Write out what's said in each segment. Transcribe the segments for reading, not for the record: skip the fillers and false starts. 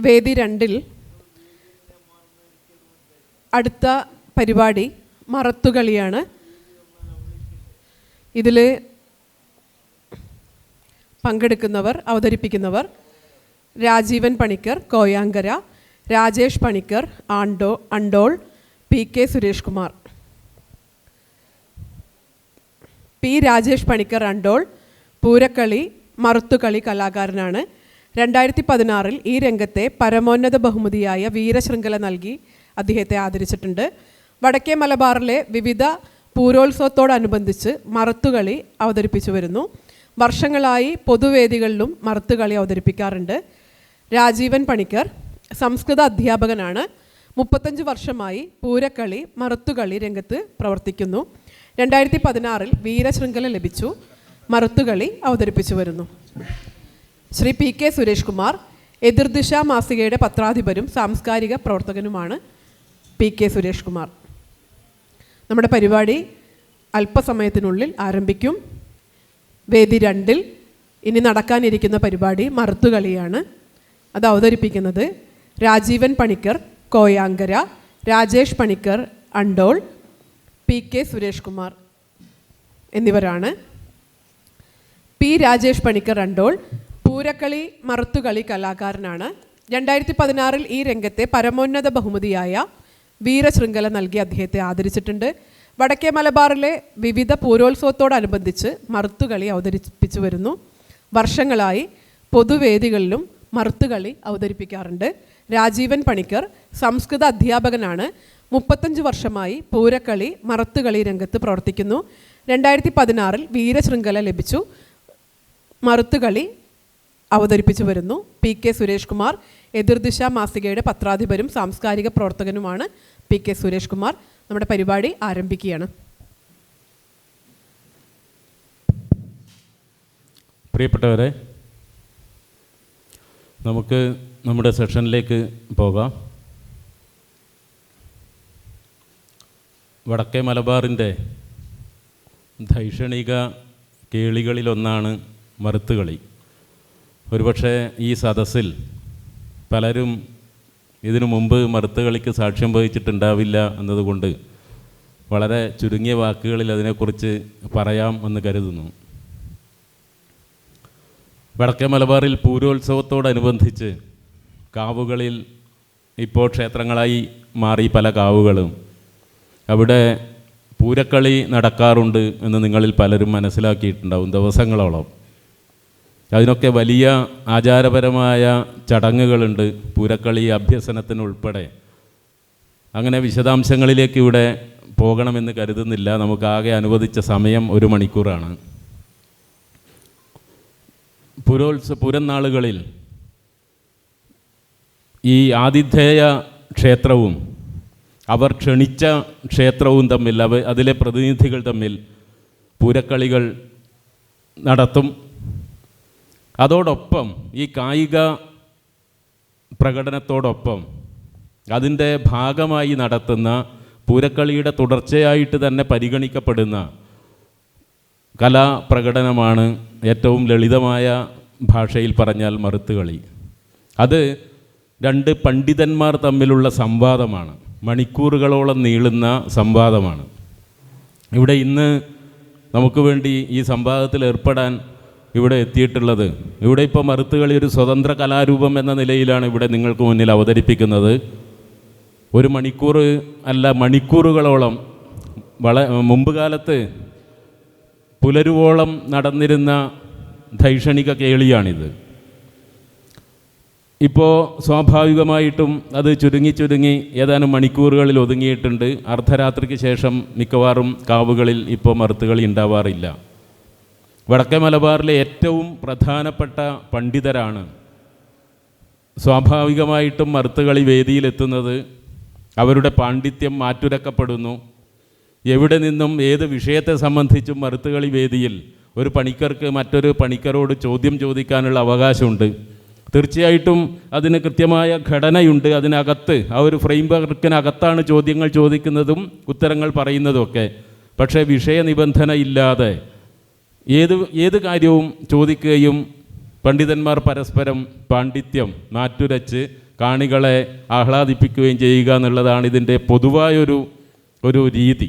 വേദി 2-ൽ അടുത്ത പരിപാടി മറത്തുകളിയാണ്. ഇതിൽ അവതരിപ്പിക്കുന്നവർ രാജീവൻ പണിക്കർ കോയാങ്കര, രാജേഷ് പണിക്കർ അണ്ടോൾ, PK സുരേഷ് കുമാർ. P. രാജേഷ് പണിക്കർ അണ്ടോൾ പൂരക്കളി മറുത്തുകളി കലാകാരനാണ്. 2016 ഈ രംഗത്തെ പരമോന്നത ബഹുമതിയായ വീരശൃംഖല നൽകി അദ്ദേഹത്തെ ആദരിച്ചിട്ടുണ്ട്. വടക്കേ മലബാറിലെ വിവിധ പൂരോത്സവത്തോടനുബന്ധിച്ച് മറുത്തുകളി അവതരിപ്പിച്ചു വരുന്നു. വർഷങ്ങളായി പൊതുവേദികളിലും മറുത്തുകളി അവതരിപ്പിക്കാറുണ്ട്. രാജീവൻ പണിക്കർ സംസ്കൃത അധ്യാപകനാണ്. 35 വർഷമായി പൂരക്കളി മറുത്തുകളി രംഗത്ത് പ്രവർത്തിക്കുന്നു. 2016 വീരശൃംഖല ലഭിച്ചു. മറുത്തുകളി അവതരിപ്പിച്ചു വരുന്നു. ശ്രീ PK സുരേഷ് കുമാർ എതിർദിശ മാസികയുടെ പത്രാധിപരും സാംസ്കാരിക പ്രവർത്തകനുമാണ്. PK സുരേഷ് കുമാർ. നമ്മുടെ പരിപാടി അല്പസമയത്തിനുള്ളിൽ ആരംഭിക്കും. വേദി 2-ൽ ഇനി നടക്കാനിരിക്കുന്ന പരിപാടി മറുത്തുകളിയാണ്. അത് അവതരിപ്പിക്കുന്നത് രാജീവൻ പണിക്കർ കോയാങ്കര, രാജേഷ് പണിക്കർ അണ്ടോൾ, PK സുരേഷ് കുമാർ എന്നിവരാണ്. P. രാജേഷ് പണിക്കർ അണ്ടോൾ പൂരക്കളി മറുത്തുകളി കലാകാരനാണ്. 2016 ഈ രംഗത്തെ പരമോന്നത ബഹുമതിയായ വീരശൃംഖല നൽകി അദ്ദേഹത്തെ ആദരിച്ചിട്ടുണ്ട്. വടക്കേ മലബാറിലെ വിവിധ പൂരോത്സവത്തോടനുബന്ധിച്ച് മറുത്തുകളി അവതരിപ്പിച്ചു വരുന്നു. വർഷങ്ങളായി പൊതുവേദികളിലും മറുത്തുകളി അവതരിപ്പിക്കാറുണ്ട്. രാജീവൻ പണിക്കർ സംസ്കൃത അധ്യാപകനാണ്. 35 വർഷമായി പൂരക്കളി മറുത്തുകളി രംഗത്ത് പ്രവർത്തിക്കുന്നു. 2016 വീരശൃംഖല ലഭിച്ചു. മറുത്തുകളി അവതരിപ്പിച്ചു വരുന്നു. PK സുരേഷ് കുമാർ എതിർദിശ മാസികയുടെ പത്രാധിപരും സാംസ്കാരിക പ്രവർത്തകനുമാണ്. PK സുരേഷ് കുമാർ. നമ്മുടെ പരിപാടി ആരംഭിക്കുകയാണ്. പ്രിയപ്പെട്ടവരെ, നമുക്ക് നമ്മുടെ സെഷനിലേക്ക് പോകാം. വടക്കേ മലബാറിൻ്റെ ധൈഷണിക കേളികളിലൊന്നാണ് മറുത്തുകളി. ഒരുപക്ഷെ ഈ സദസ്സിൽ പലരും ഇതിനു മുമ്പ് മറുത്തുകളിക്ക് സാക്ഷ്യം വഹിച്ചിട്ടുണ്ടാവില്ല എന്നതുകൊണ്ട് വളരെ ചുരുങ്ങിയ വാക്കുകളിൽ അതിനെക്കുറിച്ച് പറയാം എന്ന് കരുതുന്നു. വടക്കേ മലബാറിൽ പൂരോത്സവത്തോടനുബന്ധിച്ച് കാവുകളിൽ ഇപ്പോൾ ക്ഷേത്രങ്ങളായി മാറി പല കാവുകളും അവിടെ പൂരക്കളി നടക്കാറുണ്ട് എന്ന് നിങ്ങളിൽ പലരും മനസ്സിലാക്കിയിട്ടുണ്ടാവും. ദിവസങ്ങളോളം അതിനൊക്കെ വലിയ ആചാരപരമായ ചടങ്ങുകളുണ്ട്, പൂരക്കളി അഭ്യസനത്തിനുൾപ്പെടെ. അങ്ങനെ വിശദാംശങ്ങളിലേക്ക് ഇവിടെ പോകണമെന്ന് കരുതുന്നില്ല. നമുക്കാകെ അനുവദിച്ച സമയം 1 മണിക്കൂറാണ്. പുരനാളുകളിൽ ഈ ആതിഥേയ ക്ഷേത്രവും അവർ ക്ഷണിച്ച ക്ഷേത്രവും തമ്മിൽ അതിലെ പ്രതിനിധികൾ തമ്മിൽ പൂരക്കളികൾ നടത്തും. അതോടൊപ്പം ഈ കായിക പ്രകടനത്തോടൊപ്പം അതിൻ്റെ ഭാഗമായി നടത്തുന്ന പൂരക്കളിയുടെ തുടർച്ചയായിട്ട് തന്നെ പരിഗണിക്കപ്പെടുന്ന കലാപ്രകടനമാണ് ഏറ്റവും ലളിതമായ ഭാഷയിൽ പറഞ്ഞാൽ മറുത്തുകളി. അത് 2 പണ്ഡിതന്മാർ തമ്മിലുള്ള സംവാദമാണ്. മണിക്കൂറുകളോളം നീളുന്ന സംവാദമാണ്. ഇവിടെ ഇന്ന് നമുക്ക് വേണ്ടി ഈ സംവാദത്തിൽ ഏർപ്പെടാൻ ഇവിടെ എത്തിയിട്ടുള്ളത്, ഇവിടെ ഇപ്പോൾ മറുത്തുകളി ഒരു സ്വതന്ത്ര കലാരൂപം എന്ന നിലയിലാണ് ഇവിടെ നിങ്ങൾക്ക് മുന്നിൽ അവതരിപ്പിക്കുന്നത്. 1 മണിക്കൂർ അല്ല, മണിക്കൂറുകളോളം മുമ്പ് കാലത്ത് പുലരുവോളം നടന്നിരുന്ന ധൈഷണിക കേളിയാണിത്. ഇപ്പോൾ സ്വാഭാവികമായിട്ടും അത് ചുരുങ്ങി ഏതാനും മണിക്കൂറുകളിൽ ഒതുങ്ങിയിട്ടുണ്ട്. അർദ്ധരാത്രിക്ക് ശേഷം മിക്കവാറും കാവുകളിൽ ഇപ്പോൾ മറുത്തുകളി ഉണ്ടാവാറില്ല. വടക്കേ മലബാറിലെ ഏറ്റവും പ്രധാനപ്പെട്ട പണ്ഡിതരാണ് സ്വാഭാവികമായിട്ടും മറുത്തുകളി വേദിയിലെത്തുന്നത്. അവരുടെ പാണ്ഡിത്യം മാറ്റുരക്കപ്പെടുന്നു. എവിടെ നിന്നും ഏത് വിഷയത്തെ സംബന്ധിച്ചും മറുത്തുകളി വേദിയിൽ ഒരു പണിക്കർക്ക് മറ്റൊരു പണിക്കരോട് ചോദ്യം ചോദിക്കാനുള്ള അവകാശമുണ്ട്. തീർച്ചയായിട്ടും അതിന് കൃത്യമായ ഘടനയുണ്ട്. അതിനകത്ത് ആ ഒരു ഫ്രെയിം വർക്കിനകത്താണ് ചോദ്യങ്ങൾ ചോദിക്കുന്നതും ഉത്തരങ്ങൾ പറയുന്നതുമൊക്കെ. പക്ഷേ വിഷയനിബന്ധന ഇല്ലാതെ ഏത് കാര്യവും ചോദിക്കുകയും പണ്ഡിതന്മാർ പരസ്പരം പാണ്ഡിത്യം മാറ്റുരച്ച് കാണികളെ ആഹ്ലാദിപ്പിക്കുകയും ചെയ്യുക എന്നുള്ളതാണ് ഇതിൻ്റെ പൊതുവായൊരു രീതി.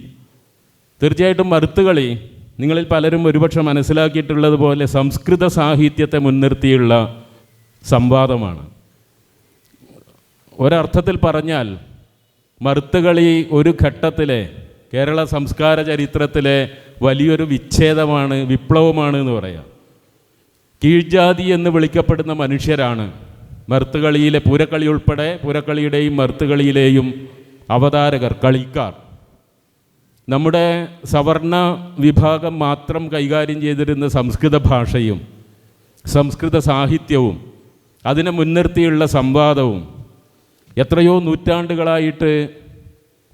തീർച്ചയായിട്ടും മറുത്തുകളി നിങ്ങളിൽ പലരും ഒരുപക്ഷെ മനസ്സിലാക്കിയിട്ടുള്ളതുപോലെ സംസ്കൃത സാഹിത്യത്തെ മുൻനിർത്തിയുള്ള സംവാദമാണ്. ഒരർത്ഥത്തിൽ പറഞ്ഞാൽ മറുത്തുകളി ഒരു ഘട്ടത്തിലെ കേരള സംസ്കാര ചരിത്രത്തിലെ വലിയൊരു വിച്ഛേദമാണ്, വിപ്ലവമാണ് എന്ന് പറയാം. കീഴ്ജാതി എന്ന് വിളിക്കപ്പെടുന്ന മനുഷ്യരാണ് മറുത്തുകളിയിലെ പൂരക്കളി ഉൾപ്പെടെ പൂരക്കളിയുടെയും മറുത്തുകളിയിലെയും അവതാരകർ, കളിക്കാർ. നമ്മുടെ സവർണ വിഭാഗം മാത്രം കൈകാര്യം ചെയ്തിരുന്ന സംസ്കൃത ഭാഷയും സംസ്കൃത സാഹിത്യവും അതിനെ മുൻനിർത്തിയുള്ള സംവാദവും എത്രയോ നൂറ്റാണ്ടുകളായിട്ട്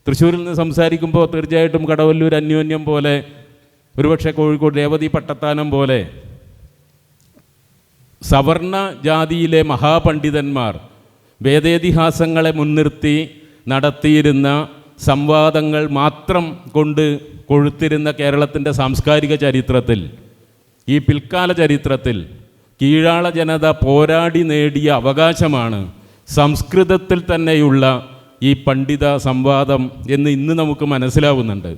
തൃശ്ശൂരിൽ നിന്ന് സംസാരിക്കുമ്പോൾ തീർച്ചയായിട്ടും കടവല്ലൂർ അന്യോന്യം പോലെ, ഒരുപക്ഷെ കോഴിക്കോട് രേവതി പട്ടത്താനം പോലെ സവർണ ജാതിയിലെ മഹാപണ്ഡിതന്മാർ വേദേതിഹാസങ്ങളെ മുൻനിർത്തി നടത്തിയിരുന്ന സംവാദങ്ങൾ മാത്രം കൊണ്ട് കൊഴുത്തിരുന്ന കേരളത്തിൻ്റെ സാംസ്കാരിക ചരിത്രത്തിൽ, ഈ പിൽക്കാല ചരിത്രത്തിൽ കീഴാള ജനത പോരാടി നേടിയ അവകാശമാണ് സംസ്കൃതത്തിൽ തന്നെയുള്ള ഈ പണ്ഡിത സംവാദം എന്ന് ഇന്ന് നമുക്ക് മനസ്സിലാവുന്നുണ്ട്.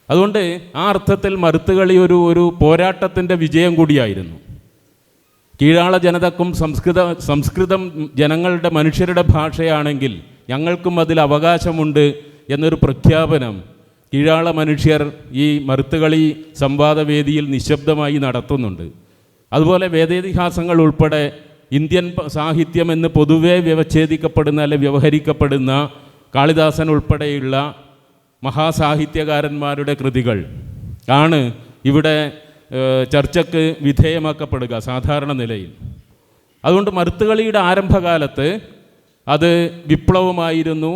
അതുകൊണ്ട് ആ അർത്ഥത്തിൽ മറുത്തുകളി ഒരു പോരാട്ടത്തിൻ്റെ വിജയം കൂടിയായിരുന്നു. കീഴാള ജനതക്കും സംസ്കൃതം ജനങ്ങളുടെ മനുഷ്യരുടെ ഭാഷയാണെങ്കിൽ ഞങ്ങൾക്കും അതിൽ അവകാശമുണ്ട് എന്നൊരു പ്രഖ്യാപനം കീഴാള മനുഷ്യർ ഈ മറുത്തുകളി സംവാദവേദിയിൽ നിശബ്ദമായി നടത്തുന്നുണ്ട്. അതുപോലെ വേദേതിഹാസങ്ങൾ ഉൾപ്പെടെ ഇന്ത്യൻ സാഹിത്യം എന്ന് പൊതുവെ വ്യവച്ഛേദിക്കപ്പെടുന്ന അല്ലെ വ്യവഹരിക്കപ്പെടുന്ന കാളിദാസൻ ഉൾപ്പെടെയുള്ള മഹാസാഹിത്യകാരന്മാരുടെ കൃതികൾ ആണ് ഇവിടെ ചർച്ചയ്ക്ക് വിധേയമാക്കപ്പെടുക സാധാരണ നിലയിൽ. അതുകൊണ്ട് മറുത്തുകളിയുടെ ആരംഭകാലത്ത് അത് വിപ്ലവമായിരുന്നു.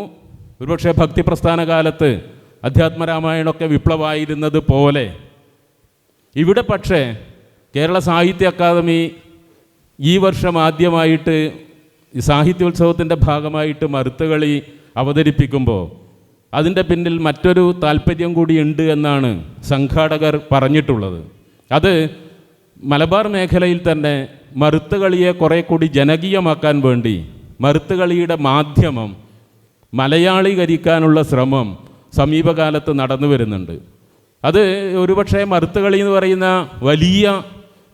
ഒരുപക്ഷെ ഭക്തിപ്രസ്ഥാന കാലത്ത് അധ്യാത്മരാമായണമൊക്കെ വിപ്ലവമായിരുന്നത് പോലെ ഇവിടെ പക്ഷേ കേരള സാഹിത്യ അക്കാദമി ഈ വർഷം ആദ്യമായിട്ട് സാഹിത്യോത്സവത്തിൻ്റെ ഭാഗമായിട്ട് മറുത്തുകളി അവതരിപ്പിക്കുമ്പോൾ അതിൻ്റെ പിന്നിൽ മറ്റൊരു താല്പര്യം കൂടിയുണ്ട് എന്നാണ് സംഘാടകർ പറഞ്ഞിട്ടുള്ളത്. അത് മലബാർ മേഖലയിൽ തന്നെ മറുത്തുകളിയെ കുറേ കൂടി ജനകീയമാക്കാൻ വേണ്ടി മറുത്തുകളിയുടെ മാധ്യമം മലയാളീകരിക്കാനുള്ള ശ്രമം സമീപകാലത്ത് നടന്നു വരുന്നുണ്ട്. അത് ഒരുപക്ഷെ മറുത്തുകളി എന്ന് പറയുന്ന വലിയ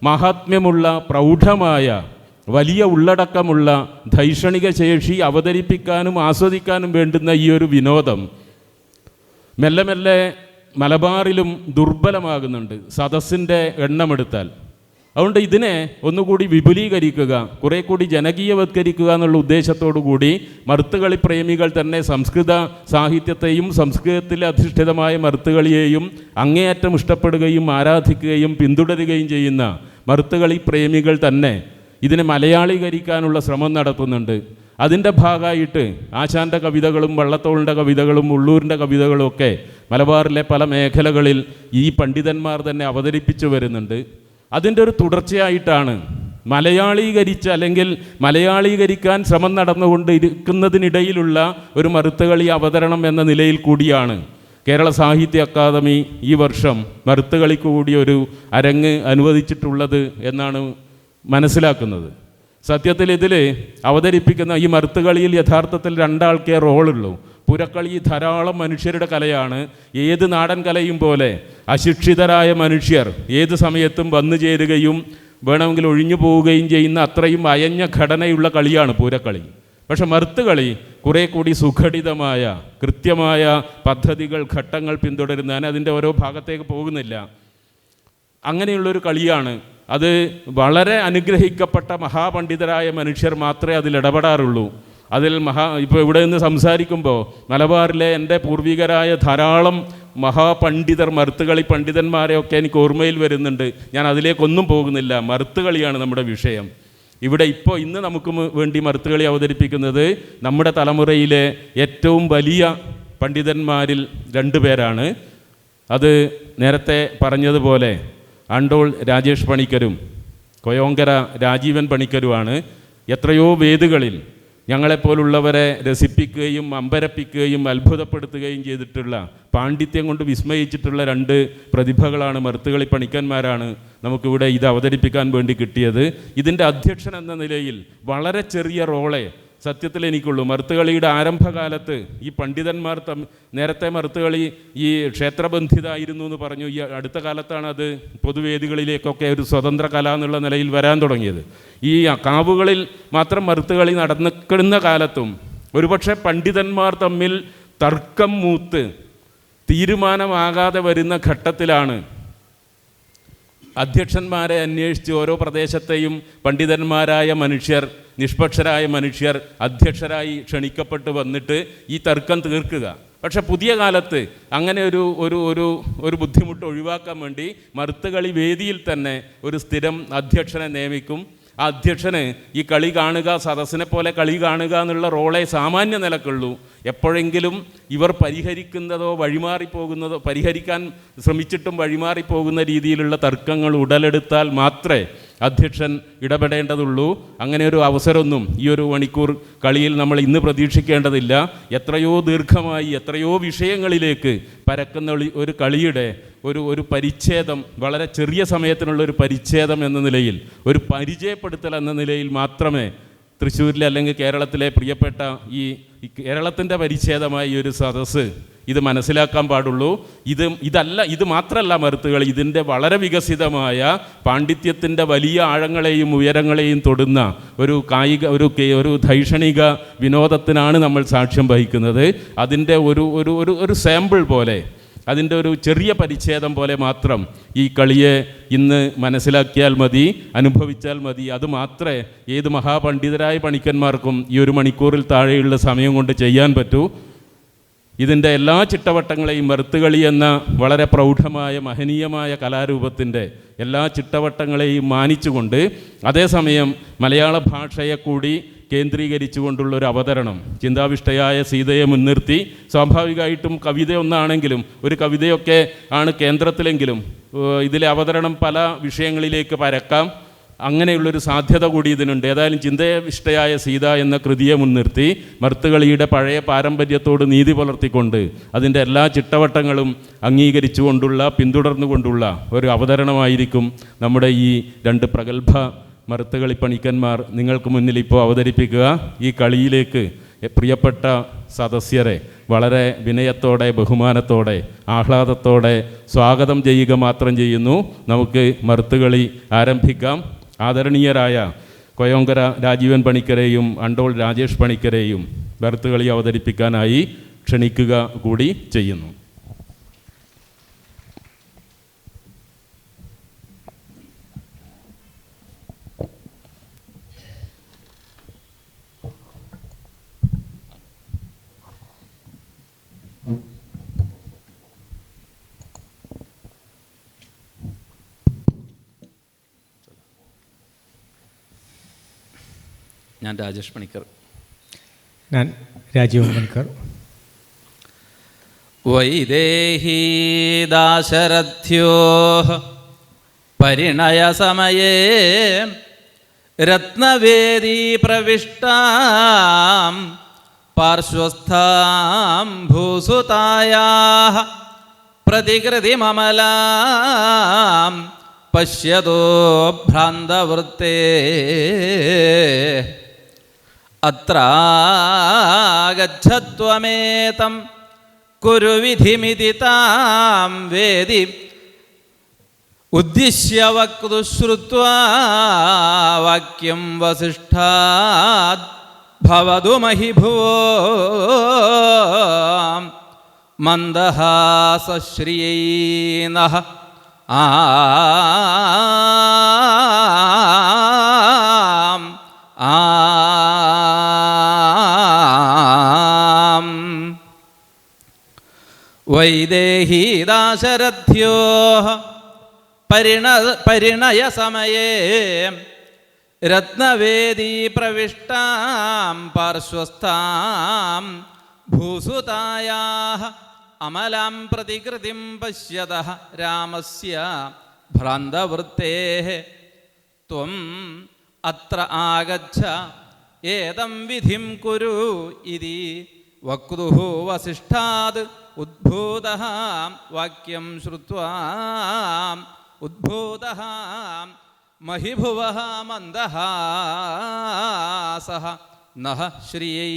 മഹാത്മ്യമുള്ള പ്രൗഢമായ വലിയ ഉള്ളടക്കമുള്ള ധൈഷണിക ശേഷി അവതരിപ്പിക്കാനും ആസ്വദിക്കാനും വേണ്ടുന്ന ഈ ഒരു വിനോദം മെല്ലെ മെല്ലെ മലബാറിലും ദുർബലമാകുന്നുണ്ട് സദസ്സിൻ്റെ എണ്ണമെടുത്താൽ. അതുകൊണ്ട് ഇതിനെ ഒന്നുകൂടി വിപുലീകരിക്കുക, കുറേ കൂടി ജനകീയവത്കരിക്കുക എന്നുള്ള ഉദ്ദേശത്തോടു കൂടി മറുത്തുകളി പ്രേമികൾ തന്നെ സംസ്കൃത സാഹിത്യത്തെയും സംസ്കൃതത്തിൽ അധിഷ്ഠിതമായ മറുത്തുകളിയെയും അങ്ങേയറ്റം ഇഷ്ടപ്പെടുകയും ആരാധിക്കുകയും പിന്തുടരുകയും ചെയ്യുന്ന മറുത്തുകളി പ്രേമികൾ തന്നെ ഇതിനെ മലയാളീകരിക്കാനുള്ള ശ്രമം നടത്തുന്നുണ്ട്. അതിൻ്റെ ഭാഗമായിട്ട് ആശാൻ്റെ കവിതകളും വള്ളത്തോളിൻ്റെ കവിതകളും ഉള്ളൂരിൻ്റെ കവിതകളും ഒക്കെ മലബാറിലെ പല മേഖലകളിൽ ഈ പണ്ഡിതന്മാർ തന്നെ അവതരിപ്പിച്ചു വരുന്നുണ്ട്. അതിൻ്റെ ഒരു തുടർച്ചയായിട്ടാണ് അല്ലെങ്കിൽ മലയാളീകരിക്കാൻ ശ്രമം നടന്നുകൊണ്ട് ഇരിക്കുന്നതിനിടയിലുള്ള ഒരു മറുത്തുകളി അവതരണം എന്ന നിലയിൽ കൂടിയാണ് കേരള സാഹിത്യ അക്കാദമി ഈ വർഷം മറുത്തുകളിക്ക് കൂടി ഒരു അരങ്ങ് അനുവദിച്ചിട്ടുള്ളത് എന്നാണ് മനസ്സിലാക്കുന്നത്. സത്യത്തിൽ ഇതിൽ അവതരിപ്പിക്കുന്ന ഈ മറുത്തുകളിയിൽ യഥാർത്ഥത്തിൽ രണ്ടാൾക്കേ റോളുള്ളൂ. പുരക്കളി ധാരാളം മനുഷ്യരുടെ കലയാണ്. ഏത് നാടൻ കലയും പോലെ അശിക്ഷിതരായ മനുഷ്യർ ഏത് സമയത്തും വന്നു ചേരുകയും വേണമെങ്കിൽ ഒഴിഞ്ഞു പോവുകയും ചെയ്യുന്ന അത്രയും അയഞ്ഞ ഘടനയുള്ള കളിയാണ് പൂരക്കളി. പക്ഷെ മറുത്തുകളി കുറേ കൂടി സുഘടിതമായ കൃത്യമായ പദ്ധതികൾ, ഘട്ടങ്ങൾ പിന്തുടരുന്ന, ഞാൻ അതിൻ്റെ ഓരോ ഭാഗത്തേക്ക് പോകുന്നില്ല, അങ്ങനെയുള്ളൊരു കളിയാണ്. അത് വളരെ അനുഗ്രഹിക്കപ്പെട്ട മഹാപണ്ഡിതരായ മനുഷ്യർ മാത്രമേ അതിൽ ഇടപെടാറുള്ളൂ. അതിൽ ഇപ്പോൾ ഇവിടെ നിന്ന് സംസാരിക്കുമ്പോൾ മലബാറിലെ എൻ്റെ പൂർവികരായ ധാരാളം മഹാപണ്ഡിതർ, മറുത്തുകളി പണ്ഡിതന്മാരെയൊക്കെ എനിക്ക് ഓർമ്മയിൽ വരുന്നുണ്ട്. ഞാൻ അതിലേക്കൊന്നും പോകുന്നില്ല. മറുത്തുകളിയാണ് നമ്മുടെ വിഷയം. ഇവിടെ ഇന്ന് നമുക്ക് വേണ്ടി മറുത്തുകളി അവതരിപ്പിക്കുന്നത് നമ്മുടെ തലമുറയിലെ ഏറ്റവും വലിയ പണ്ഡിതന്മാരിൽ 2 പേരാണ്. അത് നേരത്തെ പറഞ്ഞതുപോലെ അണ്ടോൾ രാജേഷ് പണിക്കരും കൊയോങ്കര രാജീവൻ പണിക്കരുമാണ്. എത്രയോ വേദികളിൽ ഞങ്ങളെപ്പോലുള്ളവരെ രസിപ്പിക്കുകയും അമ്പരപ്പിക്കുകയും അത്ഭുതപ്പെടുത്തുകയും ചെയ്തിട്ടുള്ള, പാണ്ഡിത്യം കൊണ്ട് വിസ്മയിച്ചിട്ടുള്ള 2 പ്രതിഭകളാണ്, മറുത്തുകളി പണിക്കന്മാരാണ് നമുക്കിവിടെ ഇത് അവതരിപ്പിക്കാൻ വേണ്ടി കിട്ടിയത്. ഇതിൻ്റെ അധ്യക്ഷൻ എന്ന നിലയിൽ വളരെ ചെറിയ റോളെ സത്യത്തിൽ എനിക്കുള്ളൂ. മറുത്തുകളിയുടെ ആരംഭകാലത്ത് ഈ പണ്ഡിതന്മാർ നേരത്തെ മറുത്തുകളി ഈ ക്ഷേത്രബന്ധിതായിരുന്നു എന്ന് പറഞ്ഞു. ഈ അടുത്ത കാലത്താണ് അത് പൊതുവേദികളിലേക്കൊക്കെ ഒരു സ്വതന്ത്ര കല എന്നുള്ള നിലയിൽ വരാൻ തുടങ്ങിയത്. ഈ കാവുകളിൽ മാത്രം മറുത്തുകളി നടന്നിക്കുന്ന കാലത്തും ഒരുപക്ഷെ പണ്ഡിതന്മാർ തമ്മിൽ തർക്കം മൂത്ത് തീരുമാനമാകാതെ വരുന്ന ഘട്ടത്തിലാണ് അധ്യക്ഷന്മാരെ അന്വേഷിച്ച് ഓരോ പ്രദേശത്തെയും പണ്ഡിതന്മാരായ മനുഷ്യർ, നിഷ്പക്ഷരായ മനുഷ്യർ അധ്യക്ഷരായി ക്ഷണിക്കപ്പെട്ട് വന്നിട്ട് ഈ തർക്കം തീർക്കുക. പക്ഷെ പുതിയ കാലത്ത് അങ്ങനെ ഒരു ബുദ്ധിമുട്ട് ഒഴിവാക്കാൻ വേണ്ടി മറുത്തുകളി വേദിയിൽ തന്നെ ഒരു സ്ഥിരം അധ്യക്ഷനെ നിയമിക്കും. ആ അധ്യക്ഷന് ഈ കളി കാണുക, സദസ്സിനെ പോലെ കളി കാണുക എന്നുള്ള റോളേ സാമാന്യ നിലക്കുള്ളൂ. എപ്പോഴെങ്കിലും ഇവർ പരിഹരിക്കുന്നതോ വഴിമാറിപ്പോകുന്നതോ, പരിഹരിക്കാൻ ശ്രമിച്ചിട്ടും വഴിമാറിപ്പോകുന്ന രീതിയിലുള്ള തർക്കങ്ങൾ ഉടലെടുത്താൽ മാത്രമേ അധ്യക്ഷൻ ഇടപെടേണ്ടതുള്ളൂ. അങ്ങനെ ഒരു അവസരമൊന്നും ഈ ഒരു മണിക്കൂർ കളിയിൽ നമ്മൾ ഇന്ന് പ്രതീക്ഷിക്കേണ്ടതില്ല. എത്രയോ ദീർഘമായി എത്രയോ വിഷയങ്ങളിലേക്ക് പരക്കുന്ന ഒരു കളിയുടെ ഒരു പരിച്ഛേദം, വളരെ ചെറിയ സമയത്തിനുള്ളൊരു പരിച്ഛേദം എന്ന നിലയിൽ, ഒരു പരിചയപ്പെടുത്തൽ എന്ന നിലയിൽ മാത്രമേ തൃശ്ശൂരിലെ അല്ലെങ്കിൽ കേരളത്തിലെ പ്രിയപ്പെട്ട ഈ കേരളത്തിൻ്റെ പരിച്ഛേദമായ ഈ ഒരു സദസ്സ് ഇത് മനസ്സിലാക്കാൻ പാടുള്ളൂ. ഇത് മാത്രമല്ല മറുത്തുകളി, ഇതിൻ്റെ വളരെ വികസിതമായ പാണ്ഡിത്യത്തിൻ്റെ വലിയ ആഴങ്ങളെയും ഉയരങ്ങളെയും തൊടുന്ന ഒരു കായിക ഒരു ധൈഷണിക വിനോദത്തിനാണ് നമ്മൾ സാക്ഷ്യം വഹിക്കുന്നത്. അതിൻ്റെ ഒരു സാമ്പിൾ പോലെ, അതിൻ്റെ ഒരു ചെറിയ പരിച്ഛേദം പോലെ മാത്രം ഈ കളിയെ ഇന്ന് മനസ്സിലാക്കിയാൽ മതി, അനുഭവിച്ചാൽ മതി. അത് മാത്രമേ ഏത് മഹാപണ്ഡിതരായ പണിക്കന്മാർക്കും ഈ ഒരു മണിക്കൂറിൽ താഴെയുള്ള സമയം കൊണ്ട് ചെയ്യാൻ പറ്റൂ. ഇതിൻ്റെ എല്ലാ ചിട്ടവട്ടങ്ങളെയും മറുത്തുകളി എന്ന വളരെ പ്രൗഢമായ മഹനീയമായ കലാരൂപത്തിൻ്റെ എല്ലാ ചിട്ടവട്ടങ്ങളെയും മാനിച്ചുകൊണ്ട് അതേസമയം മലയാള ഭാഷയെ കൂടി കേന്ദ്രീകരിച്ചുകൊണ്ടുള്ളൊരു അവതരണം, ചിന്താവിഷ്ടയായ സീതയെ മുൻനിർത്തി, സ്വാഭാവികമായിട്ടും കവിത ഒന്നാണെങ്കിലും ഒരു കവിതയൊക്കെ ആണ് കേന്ദ്രത്തിലെങ്കിലും ഇതിലെ അവതരണം പല വിഷയങ്ങളിലേക്ക് പരക്കാം. അങ്ങനെയുള്ളൊരു സാധ്യത കൂടി ഇതിനുണ്ട്. ഏതായാലും ചിന്താവിഷ്ടയായ സീത എന്ന കൃതിയെ മുൻനിർത്തി മറുത്തുകളിയുടെ പഴയ പാരമ്പര്യത്തോട് നീതി പുലർത്തിക്കൊണ്ട് അതിൻ്റെ എല്ലാ ചിട്ടവട്ടങ്ങളും അംഗീകരിച്ചുകൊണ്ടുള്ള, പിന്തുടർന്നുകൊണ്ടുള്ള ഒരു അവതരണമായിരിക്കും നമ്മുടെ ഈ രണ്ട് പ്രഗത്ഭ മറുത്തുകളി പണിക്കന്മാർ നിങ്ങൾക്ക് മുന്നിൽ ഇപ്പോൾ അവതരിപ്പിക്കുക. ഈ കളിയിലേക്ക് പ്രിയപ്പെട്ട സദസ്യരെ വളരെ വിനയത്തോടെ, ബഹുമാനത്തോടെ, ആഹ്ലാദത്തോടെ സ്വാഗതം ചെയ്യുക മാത്രം ചെയ്യുന്നു. നമുക്ക് മറുത്തുകളി ആരംഭിക്കാം. ആദരണീയരായ കൊയോങ്കര രാജീവൻ പണിക്കരെയും അണ്ടോൾ രാജേഷ് പണിക്കരെയും മറുത്തുകളി അവതരിപ്പിക്കാനായി ക്ഷണിക്കുക കൂടി ചെയ്യുന്നു. ഞാൻ രാജേഷ് പണിക്കർ. ഞാൻ രാജീവൻ പണിക്കർ. വൈദേഹീ ദാശരഥ്യോ പരിണയസമയേ രത്നവേദീ പ്രവിഷ്ടാം പാർശ്വസ്ഥാം ഭൂസുതായാഃ പ്രതികൃതിമമലാം പശ്യതോ ഭ്രാന്തവൃത്തേ അത്രാഗച്ഛത്വമേതം കുരു വിധിമിതി താം വേദി ഉദ്ദിശ്യ വക്തു ശ്രുത്വാ വാക്യം വസിഷ്ഠാദ് ഭവതു മഹിഭുവോ മന്ദഹാസശ്രിയൈനഃ വൈദേഹീ ദാശരഥ്യോ പരിണയസമയേ രത്നവേദീ പ്രവിഷ്ടാം പാർശ്വസ്ഥാം ഭൂസുതായാഃ അമലാം പ്രതികൃതിം പശ്യതഃ രാമസ്യ ഭ്രാന്തവൃത്തേഃ ത്വം അത്ര ആഗച്ഛ ഏതം വിധിം കുരു ഇതി വക്തുഃ വസിഷ്ഠാദ് ഉദ്ഭൂതഃ വാക്യം ശ്രുത്വാ ഉദ്ഭൂതഃ മഹിഭുവഃ മന്ദഹാസഃ നഹ ശ്രിയൈ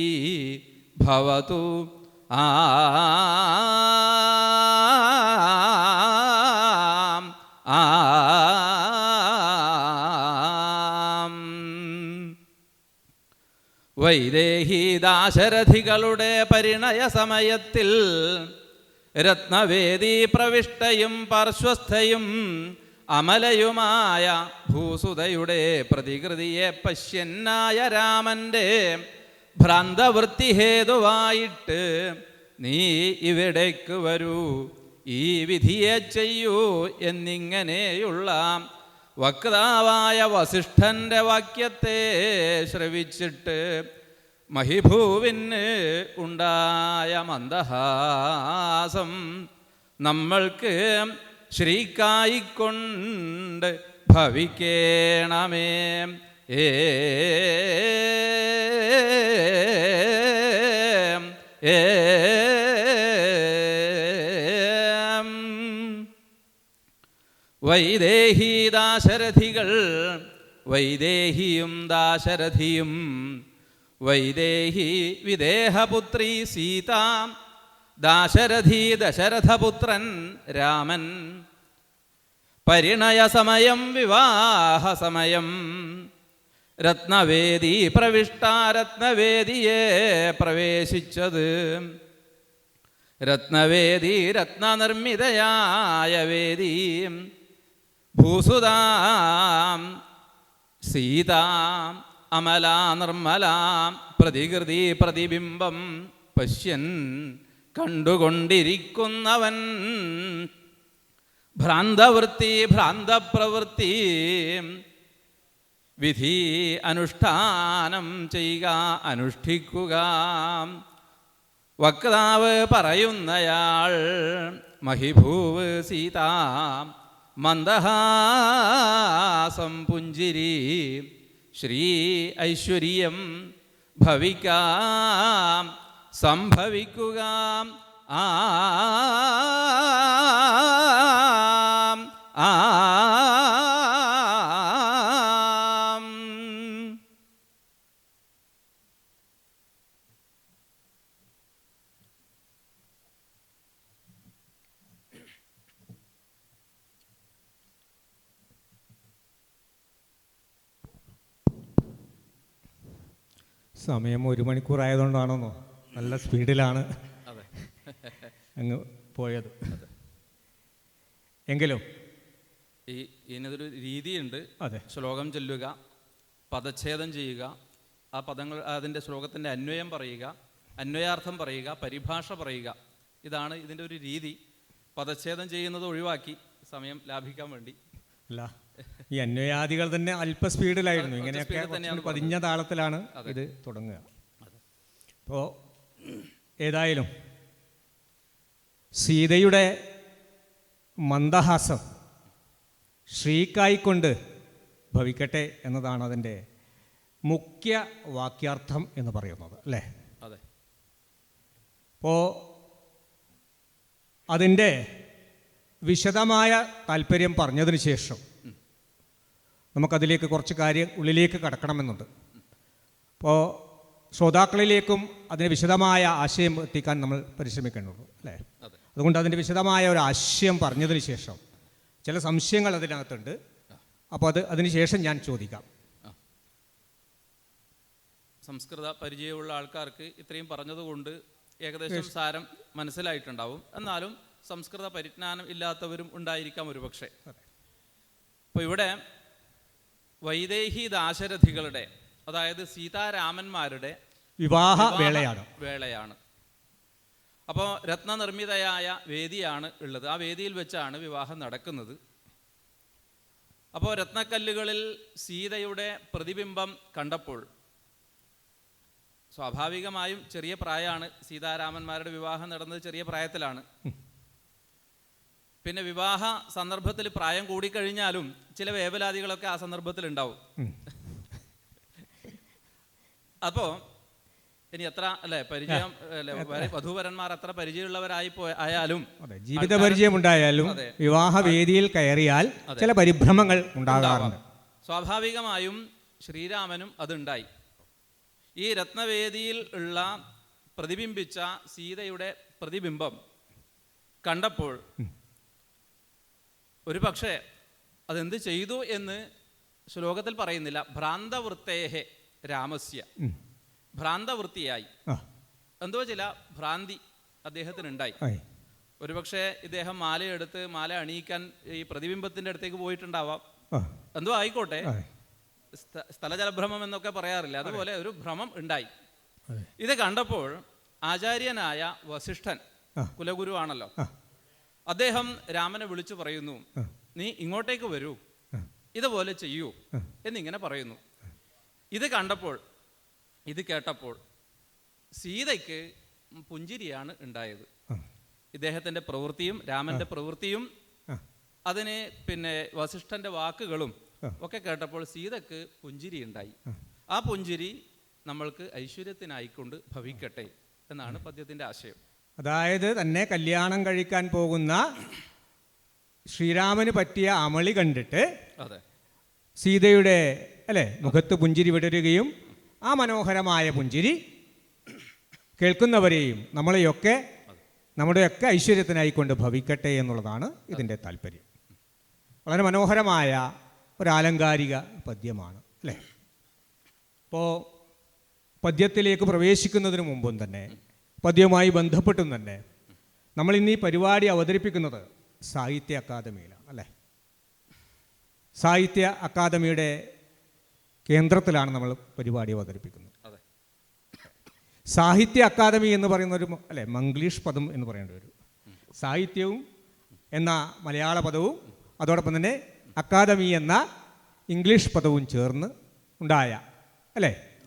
ഭവതു വൈദേഹി ദാശരഥികളുടെ പരിണയ സമയത്തിൽ രത്നവേദി പ്രവിഷ്ടയും പാർശ്വസ്ഥയും അമലയുമായ ഭൂസുതയുടെ പ്രതികൃതിയെ പശ്യന്നായ രാമൻ്റെ ഭ്രാന്തവൃത്തി ഹേതുവായിട്ട് നീ ഇവിടേക്ക് വരൂ, ഈ വിധിയെ ചെയ്യൂ എന്നിങ്ങനെയുള്ള വക്താവായ വസിഷ്ഠൻ്റെ വാക്യത്തെ ശ്രവിച്ചിട്ട് മഹിഭൂവിന് ഉണ്ടായ മന്ദഹാസം നമ്മൾക്ക് ശ്രീക്കായിക്കൊണ്ട് ഭവിക്കേണമേ. വൈദേഹി ദാശരഥികൾ, വൈദേഹിയും ദാശരഥിയും, വൈദേഹി വിദേഹപുത്രി സീത, ദാശരഥി ദശരഥപുത്രൻ രാമൻ, പരിണയസമയം വിവാഹസമയം, രത്നവേദി പ്രവിഷ്ട, രത്നവേദിയെ പ്രവേശിച്ചത്, രത്നവേദി രത്നനിർമ്മിതയായ വേദി, ഭൂസുതാം സീതാം അമലാ നിർമ്മലാം പ്രതികൃതി പ്രതിബിംബം പശ്യൻ കണ്ടുകൊണ്ടിരിക്കുന്നവൻ ഭ്രാന്തവൃത്തി ഭ്രാന്തപ്രവൃത്തി വിധി അനുഷ്ഠാനം ചെയ്യുക, അനുഷ്ഠിക്കുക. വക്താവ് പറയുന്നയാൾ മഹിഭൂവ് സീത, മന്ദഹാസം പുഞ്ചിരി, ശ്രീ ഐശ്വര്യം ഭവിക്കാം സംഭവിക്കുക. സമയം 1 മണിക്കൂറായതുകൊണ്ടാണെന്നോ നല്ല സ്പീഡിലാണ് അങ്ങ് പോയത്. എങ്കിലും ഇതിനൊരു രീതിയുണ്ട്. അതെ, ശ്ലോകം ചൊല്ലുക, പദച്ഛേദം ചെയ്യുക, ആ പദങ്ങൾ അതിൻ്റെ ശ്ലോകത്തിൻ്റെ അന്വയം പറയുക, അന്വയാർത്ഥം പറയുക, പരിഭാഷ പറയുക. ഇതാണ് ഇതിൻ്റെ ഒരു രീതി. പദച്ഛേദം ചെയ്യുന്നത് ഒഴിവാക്കി സമയം ലാഭിക്കാൻ വേണ്ടി. അല്ല, ഈ അന്വയാദികൾ തന്നെ അല്പ സ്പീഡിലായിരുന്നു. ഇങ്ങനെയൊക്കെ പതിഞ്ഞ താളത്തിലാണ് ഇത് തുടങ്ങുക. അപ്പോൾ ഏതായാലും സീതയുടെ മന്ദഹാസം ശ്രീക്കായിക്കൊണ്ട് ഭവിക്കട്ടെ എന്നതാണ് അതിൻ്റെ മുഖ്യ വാക്യാർത്ഥം എന്ന് പറയുന്നത്, അല്ലേ? അതെ. അപ്പോൾ അതിൻ്റെ വിശദമായ താല്പര്യം പറഞ്ഞതിന് ശേഷം നമുക്കതിലേക്ക് കുറച്ച് കാര്യം ഉള്ളിലേക്ക് കടക്കണമെന്നുണ്ട്. അപ്പോൾ ശ്രോതാക്കളിലേക്കും അതിന് വിശദമായ ആശയം എത്തിക്കാൻ നമ്മൾ പരിശ്രമിക്കേണ്ടതുള്ളൂ, അല്ലേ? അതുകൊണ്ട് അതിൻ്റെ വിശദമായ ഒരു ആശയം പറഞ്ഞതിന് ശേഷം ചില സംശയങ്ങൾ അതിനകത്തുണ്ട്. അപ്പോൾ അതിന് ശേഷം ഞാൻ ചോദിക്കാം. സംസ്കൃത പരിചയമുള്ള ആൾക്കാർക്ക് ഇത്രയും പറഞ്ഞതുകൊണ്ട് ഏകദേശം സാരം മനസ്സിലായിട്ടുണ്ടാവും. എന്നാലും സംസ്കൃത പരിജ്ഞാനം ഇല്ലാത്തവരും ഉണ്ടായിരിക്കാം ഒരുപക്ഷെ. അപ്പോൾ ഇവിടെ വൈദേഹി ദാശരഥികളുടെ, അതായത് സീതാരാമന്മാരുടെ വിവാഹ വേളയാണ്. അപ്പോൾ രത്നനിർമ്മിതയായ വേദിയാണ് ഉള്ളത്. ആ വേദിയിൽ വെച്ചാണ് വിവാഹം നടക്കുന്നത്. അപ്പോൾ രത്നക്കല്ലുകളിൽ സീതയുടെ പ്രതിബിംബം കണ്ടപ്പോൾ സ്വാഭാവികമായും ചെറിയ പ്രായമാണ്. സീതാരാമന്മാരുടെ വിവാഹം നടന്നത് ചെറിയ പ്രായത്തിലാണ്. പിന്നെ വിവാഹ സന്ദർഭത്തിൽ പ്രായം കൂടിക്കഴിഞ്ഞാലും ചില വേവലാതികളൊക്കെ ആ സന്ദർഭത്തിൽ ഉണ്ടാവും. അപ്പോൾ ഇനി എത്ര അല്ലെ പരിചയം, വധൂവരന്മാർ അത്ര പരിചയമുള്ളവരായി ആയാലും, ജീവിത പരിചയം ഉണ്ടായാലും വിവാഹ വേദിയിൽ കയറിയാൽ ചില പരിഭ്രമങ്ങൾ ഉണ്ടാകാറുണ്ട്. സ്വാഭാവികമായും ശ്രീരാമനും അതുണ്ടായി. ഈ രത്നവേദിയിൽ ഉള്ള പ്രതിബിംബിച്ച സീതയുടെ പ്രതിബിംബം കണ്ടപ്പോൾ ഒരു പക്ഷേ അതെന്ത് ചെയ്തു എന്ന് ശ്ലോകത്തിൽ പറയുന്നില്ല. ഭ്രാന്തവൃത്തേഹെ രാമസ്യ, ഭ്രാന്തവൃത്തിയായി, എന്തോ ചില ഭ്രാന്തി അദ്ദേഹത്തിനുണ്ടായി. ഒരുപക്ഷെ ഇദ്ദേഹം മാലയെടുത്ത് മാല അണിയിക്കാൻ ഈ പ്രതിബിംബത്തിൻ്റെ അടുത്തേക്ക് പോയിട്ടുണ്ടാവാം, എന്തോ ആയിക്കോട്ടെ. സ്ഥലജലഭ്രമം എന്നൊക്കെ പറയാറില്ല, അതുപോലെ ഒരു ഭ്രമം ഉണ്ടായി. ഇത് കണ്ടപ്പോൾ ആചാര്യനായ വസിഷ്ഠൻ, കുലഗുരുവാണല്ലോ, അദ്ദേഹം രാമനെ വിളിച്ചു പറയുന്നു, നീ ഇങ്ങോട്ടേക്ക് വരൂ, ഇതുപോലെ ചെയ്യൂ എന്നിങ്ങനെ പറയുന്നു. ഇത് കണ്ടപ്പോൾ, ഇത് കേട്ടപ്പോൾ സീതയ്ക്ക് പുഞ്ചിരിയാണ് ഉണ്ടായത്. ഇദ്ദേഹത്തിൻ്റെ പ്രവൃത്തിയും രാമൻ്റെ പ്രവൃത്തിയും അതിന് പിന്നെ വസിഷ്ഠൻ്റെ വാക്കുകളും ഒക്കെ കേട്ടപ്പോൾ സീതയ്ക്ക് പുഞ്ചിരി ഉണ്ടായി. ആ പുഞ്ചിരി നമ്മൾക്ക് ഐശ്വര്യത്തിനായിക്കൊണ്ട് ഭവിക്കട്ടെ എന്നാണ് പദ്യത്തിൻ്റെ ആശയം. അതായത് തന്നെ കല്യാണം കഴിക്കാൻ പോകുന്ന ശ്രീരാമന് പറ്റിയ അമളി കണ്ടിട്ട് അതെ, സീതയുടെ മുഖത്ത് പുഞ്ചിരി വിടരുകയും ആ മനോഹരമായ പുഞ്ചിരി കേൾക്കുന്നവരെയും നമ്മുടെയൊക്കെ ഐശ്വര്യത്തിനായിക്കൊണ്ട് ഭവിക്കട്ടെ എന്നുള്ളതാണ് ഇതിൻ്റെ താല്പര്യം. വളരെ മനോഹരമായ ഒരാലങ്കാരിക പദ്യമാണ് അല്ലേ. അപ്പോൾ പദ്യത്തിലേക്ക് പ്രവേശിക്കുന്നതിന് മുമ്പും തന്നെ പദ്യവുമായി ബന്ധപ്പെട്ടും തന്നെ നമ്മൾ ഇന്ന് ഈ പരിപാടി അവതരിപ്പിക്കുന്നത് സാഹിത്യ അക്കാദമിയിലാണ് അല്ലേ. സാഹിത്യ അക്കാദമിയുടെ കേന്ദ്രത്തിലാണ് നമ്മൾ പരിപാടി അവതരിപ്പിക്കുന്നത്. സാഹിത്യ അക്കാദമി എന്ന് പറയുന്ന ഒരു മംഗ്ലീഷ് പദം എന്ന് പറയേണ്ടി വരും. സാഹിത്യവും എന്ന മലയാള പദവും അതോടൊപ്പം തന്നെ അക്കാദമി എന്ന ഇംഗ്ലീഷ് പദവും ചേർന്ന് ഉണ്ടായ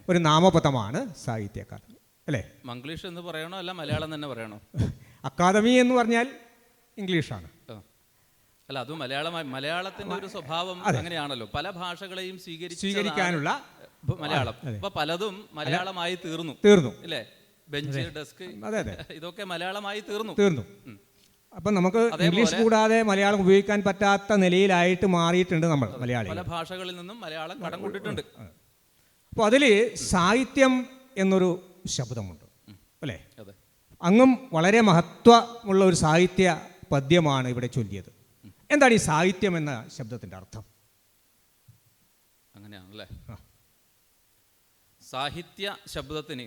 ഒരു നാമപദമാണ് സാഹിത്യ അക്കാദമി അല്ലേ. മംഗ്ലീഷ് എന്ന് പറയണോ അല്ല മലയാളം തന്നെ പറയണോ? അക്കാദമി എന്ന് പറഞ്ഞാൽ ഇംഗ്ലീഷാണ്. അല്ല, അത് മലയാളത്തിന്റെ ഒരു സ്വഭാവം അങ്ങനെയാണല്ലോ, പല ഭാഷകളെയും സ്വീകരിക്കാനുള്ള മലയാളം. അപ്പൊ പലതും മലയാളമായി തീർന്നു അല്ലേ. ബെഞ്ച്, ഡെസ്ക്, ഇതൊക്കെ മലയാളമായി തീർന്നു. അപ്പം നമുക്ക് ഇംഗ്ലീഷ് കൂടാതെ മലയാളം ഉപയോഗിക്കാൻ പറ്റാത്ത നിലയിലായിട്ട് മാറിയിട്ടുണ്ട് നമ്മൾ മലയാളി. പല ഭാഷകളിൽ നിന്നും മലയാളം കടം കൊണ്ടിട്ടുണ്ട്. അപ്പോൾ അതിൽ സാഹിത്യം എന്നൊരു ശബ്ദമുണ്ട് അല്ലേ. അങ്ങും വളരെ മഹത്വമുള്ള ഒരു സാഹിത്യ പദ്യമാണ് ഇവിടെ ചൊല്ലിയത്. എന്താണ് ഈ സാഹിത്യം എന്ന ശബ്ദത്തിൻ്റെ അർത്ഥം? അങ്ങനെയാണല്ലേ. സാഹിത്യ ശബ്ദത്തിന്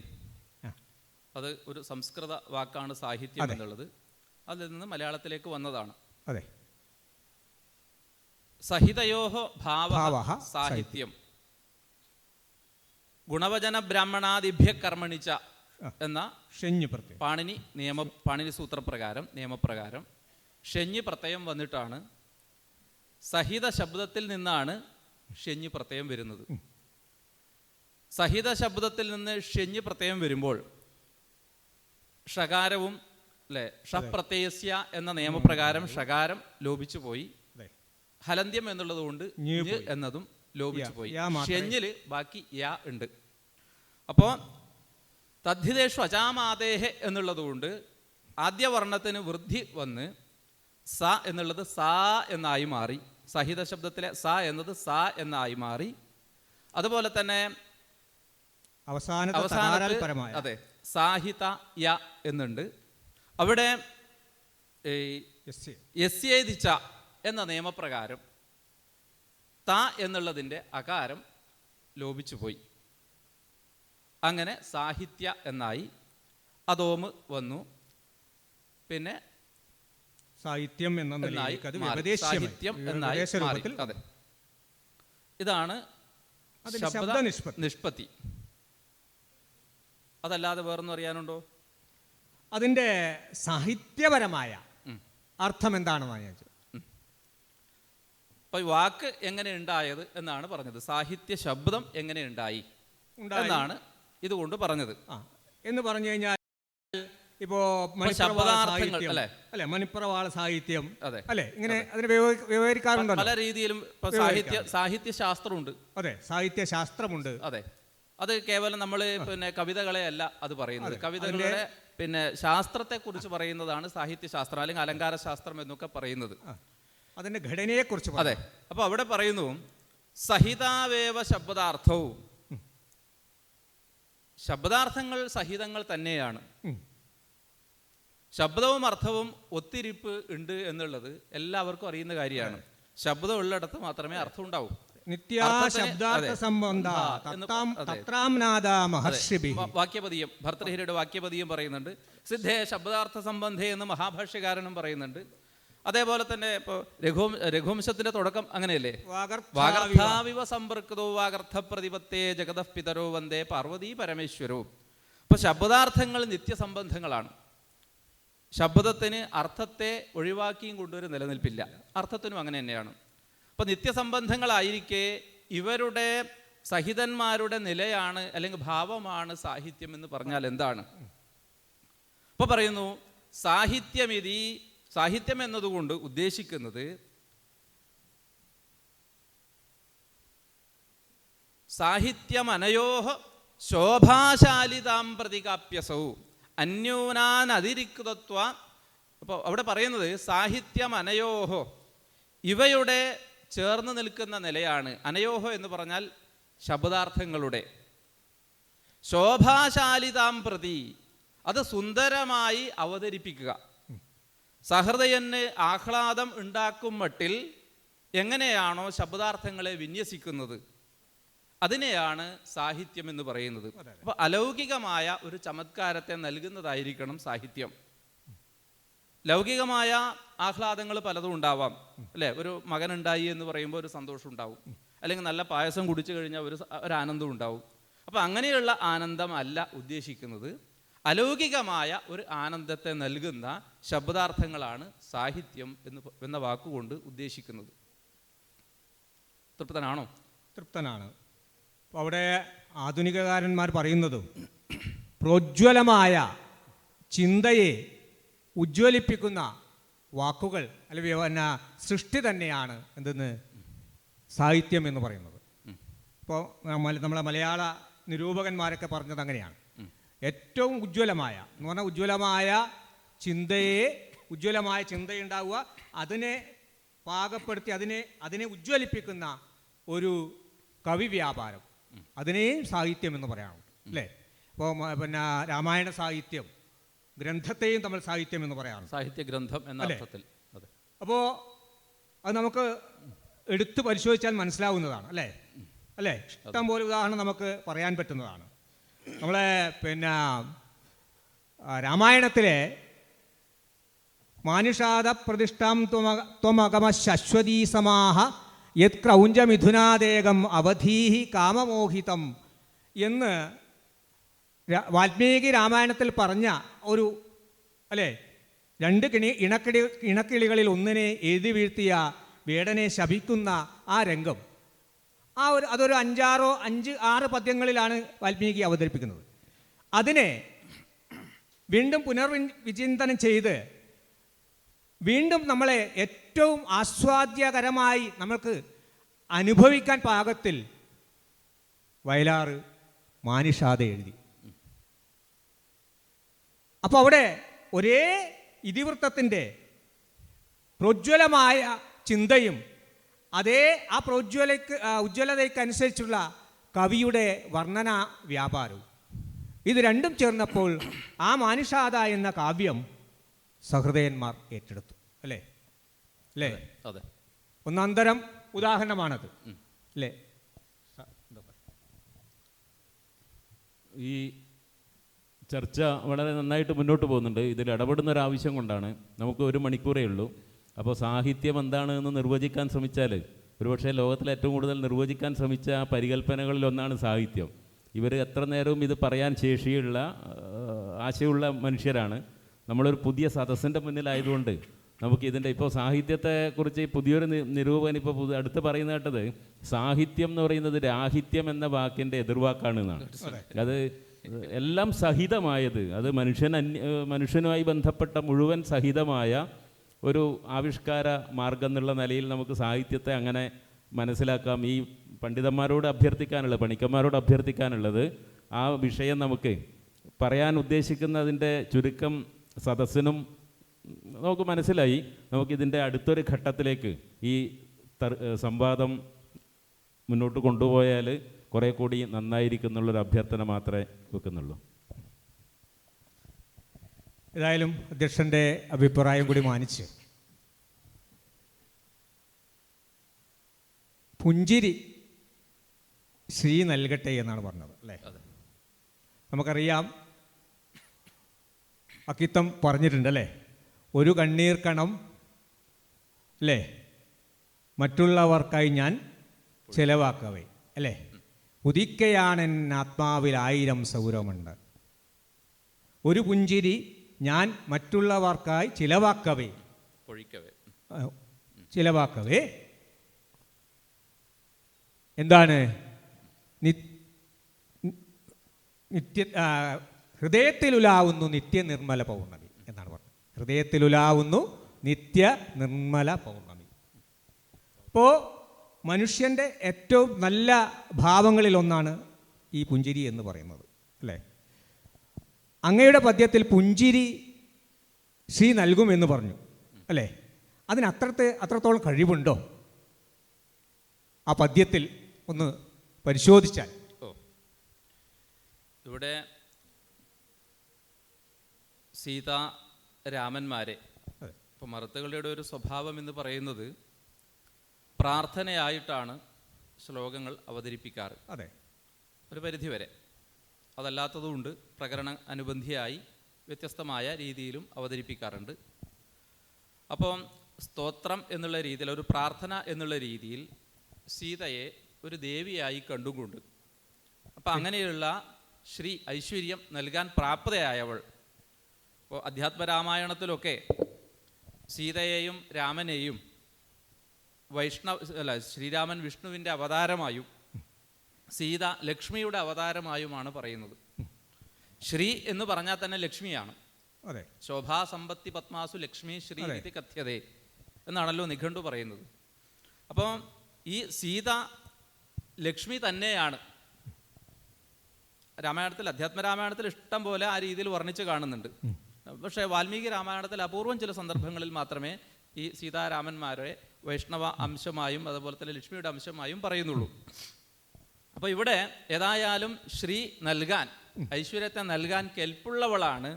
അത് ഒരു സംസ്കൃത വാക്കാണ് സാഹിത്യം എന്നുള്ളത്. അതിൽ നിന്ന് മലയാളത്തിലേക്ക് വന്നതാണ്. അതെ. സഹിതയോഹോ ഭാവഃ സാഹിത്യം ഗുണവചന ബ്രാഹ്മണാദിഭ്യ കർമ്മണിച്ച എന്ന പാണിനി സൂത്രപ്രകാരം നിയമപ്രകാരം ഷെഞ്ഞ് പ്രത്യയം വന്നിട്ടാണ്. സഹിത ശബ്ദത്തിൽ നിന്നാണ് ഷെഞ്ഞ് പ്രത്യയം വരുന്നത്. സഹിത ശബ്ദത്തിൽ നിന്ന് ഷെഞ്ഞ് പ്രത്യയം വരുമ്പോൾ ഷകാരവും ഷപ്രത്യയസ്യ എന്ന നിയമപ്രകാരം ഷകാരം ലോപിച്ചു പോയി. ഹലന്ത്യം എന്നുള്ളത് കൊണ്ട് എന്നതും ലോപിച്ചു പോയി. ഷെഞ്ഞില് ബാക്കി യാ ഉണ്ട്. അപ്പോൾ തദ്ധിതേഷു അജാമാദേഹെ എന്നുള്ളത് കൊണ്ട് ആദ്യവർണ്ണത്തിന് വൃദ്ധി വന്ന് സ എന്നുള്ളത് സാ എന്നായി മാറി. സഹിത ശബ്ദത്തിലെ സ എന്നത് സാ എന്നായി മാറി. അതുപോലെ തന്നെ അതെ സാഹിത യ എന്നുണ്ട്. അവിടെ യസ്യേദിച്ച എന്ന നിയമപ്രകാരം ത എന്നുള്ളതിൻ്റെ അകാരം ലോപിച്ചു പോയി. അങ്ങനെ സാഹിത്യ എന്നായി. അധോമ് വന്നു. പിന്നെ സാഹിത്യം എന്നായി സാഹിത്യം എന്നായി മാറി. അതെ, ഇതാണ് ശബ്ദ നിഷ്പത്തി. അതല്ലാതെ വേറൊന്നും അറിയാനുണ്ടോ? അതിൻ്റെ സാഹിത്യപരമായ അർത്ഥം എന്താണെന്നാണ് ഞാൻ ചോദിച്ചത്. അപ്പൊ വാക്ക് എങ്ങനെ ഉണ്ടായത് എന്നാണ് പറഞ്ഞത്. സാഹിത്യ ശബ്ദം എങ്ങനെ ഉണ്ടായി എന്നാണ് ഇതുകൊണ്ട് പറഞ്ഞത്. എന്ന് പറഞ്ഞു കഴിഞ്ഞാൽ ഇപ്പോ മണിപ്രവാള സാഹിത്യം അല്ലെ, ഇങ്ങനെ അതിന് വ്യവഹരിക്കാറുണ്ടല്ലോ. പല രീതിയിലും സാഹിത്യ ശാസ്ത്രമുണ്ട്. അതെ, സാഹിത്യ ശാസ്ത്രമുണ്ട്. അതെ, അത് കേവലം നമ്മൾ പിന്നെ കവിതകളെ അല്ല അത് പറയുന്നത്. കവിതകളുടെ പിന്നെ ശാസ്ത്രത്തെ കുറിച്ച് പറയുന്നതാണ് സാഹിത്യ ശാസ്ത്രം അല്ലെങ്കിൽ അലങ്കാര ശാസ്ത്രം എന്നൊക്കെ പറയുന്നത്. അതിന്റെ ഘടനയെ കുറിച്ച്. അതെ, അപ്പൊ അവിടെ പറയുന്നു സഹിതാവേവ ശബ്ദാർത്ഥവും ശബ്ദാർത്ഥങ്ങൾ സഹിതങ്ങൾ തന്നെയാണ്. ശബ്ദവും അർത്ഥവും ഒത്തിരിപ്പ് ഉണ്ട് എന്നുള്ളത് എല്ലാവർക്കും അറിയുന്ന കാര്യമാണ്. ശബ്ദം ഉള്ളിടത്ത് മാത്രമേ അർത്ഥം ഉണ്ടാവൂ. വാക്യപതിയം, ഭർതൃഹരിയുടെ വാക്യപതിയം പറയുന്നുണ്ട്. സിദ്ധേ ശബ്ദാർത്ഥ സംബന്ധേ എന്ന് മഹാഭാഷ്യകാരനും പറയുന്നുണ്ട്. അതേപോലെ തന്നെ ഇപ്പോൾ രഘുവംശത്തിന്റെ തുടക്കം അങ്ങനെയല്ലേ? വാഗർത്ഥാവിവ സമ്പർക്കതോ വാഗർത്ഥ പ്രതിപത്തേ ജഗതഃ പിതരോ വന്ദേ പാർവതീ പരമേശ്വരോ. ഇപ്പൊ ശബ്ദാർത്ഥങ്ങൾ നിത്യസംബന്ധങ്ങളാണ്. ശബ്ദത്തിന് അർത്ഥത്തെ ഒഴിവാക്കിയും കൊണ്ടൊരു നിലനിൽപ്പില്ല. അർത്ഥത്തിനും അങ്ങനെ തന്നെയാണ്. അപ്പൊ നിത്യസംബന്ധങ്ങളായിരിക്കെ ഇവരുടെ സഹിതന്മാരുടെ നിലയാണ് അല്ലെങ്കിൽ ഭാവമാണ് സാഹിത്യം എന്ന് പറഞ്ഞാൽ എന്താണ്? ഇപ്പൊ പറയുന്നു സാഹിത്യമിതി, സാഹിത്യം എന്നതുകൊണ്ട് ഉദ്ദേശിക്കുന്നത് സാഹിത്യമനയോഹ ശോഭാശാലിതാം പ്രതികാപ്യസൗ അന്യൂനാൻ അതിരിക്തത്വ. അപ്പോൾ അവിടെ പറയുന്നത് സാഹിത്യം അനയോഹോ, ഇവയുടെ ചേർന്ന് നിൽക്കുന്ന നിലയാണ്. അനയോഹോ എന്ന് പറഞ്ഞാൽ ശബ്ദാർത്ഥങ്ങളുടെ. ശോഭാശാലിതാം പ്രതി, അത് സുന്ദരമായി അവതരിപ്പിക്കുക. സഹൃദയന് ആഹ്ലാദം ഉണ്ടാക്കും മട്ടിൽ എങ്ങനെയാണോ ശബ്ദാർത്ഥങ്ങളെ വിന്യസിക്കുന്നത്, അതിനെയാണ് സാഹിത്യം എന്ന് പറയുന്നത്. അപ്പോൾ അലൗകികമായ ഒരു ചമത്കാരത്തെ നൽകുന്നതായിരിക്കണം സാഹിത്യം. ലൗകികമായ ആഹ്ലാദങ്ങൾ പലതും ഉണ്ടാവാം, അല്ലേ? ഒരു മകനുണ്ടായി എന്ന് പറയുമ്പോൾ ഒരു സന്തോഷം ഉണ്ടാവും, അല്ലെങ്കിൽ നല്ല പായസം കുടിച്ചു കഴിഞ്ഞാൽ ഒരു ആനന്ദം ഉണ്ടാവും. അപ്പം അങ്ങനെയുള്ള ആനന്ദം അല്ല ഉദ്ദേശിക്കുന്നത്. അലൗകികമായ ഒരു ആനന്ദത്തെ നൽകുന്ന ശബ്ദാർത്ഥങ്ങളാണ് സാഹിത്യം എന്ന വാക്കുകൊണ്ട് ഉദ്ദേശിക്കുന്നത്. തൃപ്തനാണോ? തൃപ്തനാണ്. അപ്പോൾ അവിടെ ആധുനികകാരന്മാർ പറയുന്നതും പ്രോജ്വലമായ ചിന്തയെ ഉജ്ജ്വലിപ്പിക്കുന്ന വാക്കുകൾ അല്ലെങ്കിൽ സൃഷ്ടി തന്നെയാണ് എന്തെന്ന് സാഹിത്യം എന്ന് പറയുന്നത്. ഇപ്പോൾ നമ്മളെ മലയാള നിരൂപകന്മാരൊക്കെ പറഞ്ഞത് അങ്ങനെയാണ്. ഏറ്റവും ഉജ്ജ്വലമായ എന്ന് പറഞ്ഞാൽ ഉജ്ജ്വലമായ ചിന്തയുണ്ടാവുക, അതിനെ പാകപ്പെടുത്തി അതിനെ ഉജ്ജ്വലിപ്പിക്കുന്ന ഒരു കവി വ്യാപാരം, അതിനെയും സാഹിത്യം എന്ന് പറയാറുണ്ട്, അല്ലേ? ഇപ്പോൾ പിന്നെ രാമായണ സാഹിത്യം ഗ്രന്ഥത്തെയും നമ്മൾ സാഹിത്യം എന്ന് പറയാറുണ്ട്, സാഹിത്യ ഗ്രന്ഥം എന്ന അർത്ഥത്തിൽ. അപ്പോൾ അത് നമുക്ക് എടുത്തു പരിശോധിച്ചാൽ മനസ്സിലാവുന്നതാണ്, അല്ലേ? ഇഷ്ടം പോലെ ഉദാഹരണം നമുക്ക് പറയാൻ പറ്റുന്നതാണ്. നമ്മളെ പിന്നെ രാമായണത്തിലെ മാനുഷാദ പ്രതിഷ്ഠാം ത്വമഗമ ശശ്വതീ സമാഹ യത് ക്രൗഞ്ചമിഥുനാദേകം അവധീഹി കാമമോഹിതം എന്ന് വാൽമീകി രാമായണത്തിൽ പറഞ്ഞ ഒരു, അല്ലേ, രണ്ട് ഇണക്കിളികളിൽ ഒന്നിനെ എഴുതി വീഴ്ത്തിയ വേടനെ ശപിക്കുന്ന ആ രംഗം, അതൊരു 5-6 പദ്യങ്ങളിലാണ് വാൽമീകി അവതരിപ്പിക്കുന്നത്. അതിനെ വീണ്ടും പുനർവിചിന്തനം ചെയ്ത് വീണ്ടും നമ്മളെ ഏറ്റവും ആസ്വാദ്യകരമായി നമ്മൾക്ക് അനുഭവിക്കാൻ പാകത്തിൽ വയലാർ മാനിഷാദ എഴുതി. അപ്പോൾ അവിടെ ഒരേ ഇതിവൃത്തത്തിൻ്റെ പ്രോജ്വലമായ ചിന്തയും അതേ ആ ഉജ്ജ്വലതയ്ക്കനുസരിച്ചുള്ള കവിയുടെ വർണ്ണന വ്യാപാരവും, ഇത് രണ്ടും ചേർന്നപ്പോൾ ആ മാനുഷാദ എന്ന കാവ്യം സഹൃദയന്മാർ ഏറ്റെടുത്തു, അല്ലേ? അതെ, ഒന്നാന്തരം ഉദാഹരണമാണത്, അല്ലേ? ഈ ചർച്ച വളരെ നന്നായിട്ട് മുന്നോട്ട് പോകുന്നുണ്ട്. ഇതിൽ ഇടപെടുന്ന ഒരു ആവശ്യം കൊണ്ടാണ്. നമുക്ക് 1 മണിക്കൂറേ ഉള്ളൂ. അപ്പോൾ സാഹിത്യം എന്താണ് എന്ന് നിർവചിക്കാൻ ശ്രമിച്ചാൽ, ഒരുപക്ഷെ ലോകത്തിൽ ഏറ്റവും കൂടുതൽ നിർവചിക്കാൻ ശ്രമിച്ച പരികല്പനകളിലൊന്നാണ് സാഹിത്യം. ഇവർ എത്ര നേരവും ഇത് പറയാൻ ശേഷിയുള്ള ആശയമുള്ള മനുഷ്യരാണ്. നമ്മളൊരു പുതിയ സദസ്സിൻ്റെ മുന്നിലായതുകൊണ്ട് നമുക്കിതിൻ്റെ ഇപ്പോൾ സാഹിത്യത്തെക്കുറിച്ച് പുതിയൊരു നിരൂപകൻ ഇപ്പോൾ അടുത്ത് പറയുന്ന കേട്ടത്, സാഹിത്യം എന്ന് പറയുന്നത് രാഹിത്യം എന്ന വാക്കിൻ്റെ എതിർവാക്കാണ് എന്നാണ്. അത് എല്ലാം സഹിതമായത്, അത് മനുഷ്യനുമായി ബന്ധപ്പെട്ട മുഴുവൻ സഹിതമായ ഒരു ആവിഷ്കാര മാർഗം എന്നുള്ള നിലയിൽ നമുക്ക് സാഹിത്യത്തെ അങ്ങനെ മനസ്സിലാക്കാം. ഈ പണ്ഡിതന്മാരോട് പണിക്കന്മാരോട് അഭ്യർത്ഥിക്കാനുള്ളത്, ആ വിഷയം നമുക്ക് പറയാൻ ഉദ്ദേശിക്കുന്നതിൻ്റെ ചുരുക്കം സദസ്സിനും നമുക്ക് മനസ്സിലായി. നമുക്കിതിൻ്റെ അടുത്തൊരു ഘട്ടത്തിലേക്ക് ഈ സംവാദം മുന്നോട്ട് കൊണ്ടുപോയാൽ കുറേ കൂടി നന്നായിരിക്കും എന്നുള്ളൊരു അഭ്യർത്ഥന മാത്രമേ വെക്കുന്നുള്ളൂ. ഏതായാലും അധ്യക്ഷൻ്റെ അഭിപ്രായം കൂടി മാനിച്ച് പുഞ്ചിരി ശ്രീ നൽകട്ടെ എന്നാണ് പറഞ്ഞത് അല്ലേ? നമുക്കറിയാം, അക്കിത്തം പറഞ്ഞിട്ടുണ്ട് അല്ലേ, ഒരു കണ്ണീർ കണം അല്ലേ മറ്റുള്ളവർക്കായി ഞാൻ ചെലവാക്കവേ അല്ലേ, ഉദിക്കയാണെൻ ആത്മാവിൽ 1000 സൗരമുണ്ട്, ഒരു പുഞ്ചിരി ഞാൻ മറ്റുള്ളവർക്കായി ചിലവാക്കവേ എന്താണ് ഹൃദയത്തിലുലാവുന്നു നിത്യ നിർമ്മല പൗർണമി എന്നാണ് പറഞ്ഞത്. ഹൃദയത്തിലുലാവുന്നു നിത്യ നിർമ്മല പൗർണമി. അപ്പോൾ മനുഷ്യൻ്റെ ഏറ്റവും നല്ല ഭാവങ്ങളിലൊന്നാണ് ഈ പുഞ്ചിരി എന്ന് പറയുന്നത് അല്ലേ? അങ്ങയുടെ പദ്യത്തിൽ പുഞ്ചിരി ശ്രീ നൽകുമെന്ന് പറഞ്ഞു അല്ലേ? അതിന് അത്രത്തോളം കഴിവുണ്ടോ? ആ പദ്യത്തിൽ ഒന്ന് പരിശോധിച്ചാൽ. ഇവിടെ സീതാ രാമന്മാരെ, ഇപ്പോൾ മറുത്തുകളുടെ ഒരു സ്വഭാവം എന്ന് പറയുന്നത് പ്രാർത്ഥനയായിട്ടാണ് ശ്ലോകങ്ങൾ അവതരിപ്പിക്കാറ്. അതെ, ഒരു പരിധിവരെ. അതല്ലാത്തതുകൊണ്ട് പ്രകരണ അനുബന്ധിയായി വ്യത്യസ്തമായ രീതിയിലും അവതരിപ്പിക്കാറുണ്ട്. അപ്പം സ്തോത്രം എന്നുള്ള രീതിയിൽ, ഒരു പ്രാർത്ഥന എന്നുള്ള രീതിയിൽ സീതയെ ഒരു ദേവിയായി കണ്ടുകൊണ്ട്, അപ്പം അങ്ങനെയുള്ള ശ്രീ ഐശ്വര്യം നൽകാൻ പ്രാപ്തയായവൾ. ഇപ്പോൾ അധ്യാത്മരാമായണത്തിലൊക്കെ സീതയെയും രാമനെയും ശ്രീരാമൻ വിഷ്ണുവിൻ്റെ അവതാരമായും സീത ലക്ഷ്മിയുടെ അവതാരമായുമാണ് പറയുന്നത്. ശ്രീ എന്ന് പറഞ്ഞാൽ തന്നെ ലക്ഷ്മിയാണ്. അതെ, ശോഭാ സമ്പത്തി പത്മാസു ലക്ഷ്മി ശ്രീ ഇതി കഥ്യതേ എന്നാണല്ലോ നിഘണ്ടു പറയുന്നത്. അപ്പോൾ ഈ സീത ലക്ഷ്മി തന്നെയാണ്. രാമായണത്തിൽ, അധ്യാത്മരാമായണത്തിൽ ഇഷ്ടം പോലെ ആ രീതിയിൽ വർണ്ണിച്ച് കാണുന്നുണ്ട്. പക്ഷേ വാൽമീകി രാമായണത്തിൽ അപൂർവം ചില സന്ദർഭങ്ങളിൽ മാത്രമേ ഈ സീതാരാമന്മാരെ വൈഷ്ണവ അംശമായും അതുപോലെ തന്നെ ലക്ഷ്മിയുടെ അംശമായും പറയുന്നുള്ളൂ. അപ്പോൾ ഇവിടെ ഏതായാലും ശ്രീ നൽകാൻ, ഐശ്വര്യത്തെ നൽകാൻ കെൽപ്പുള്ളവളാണ്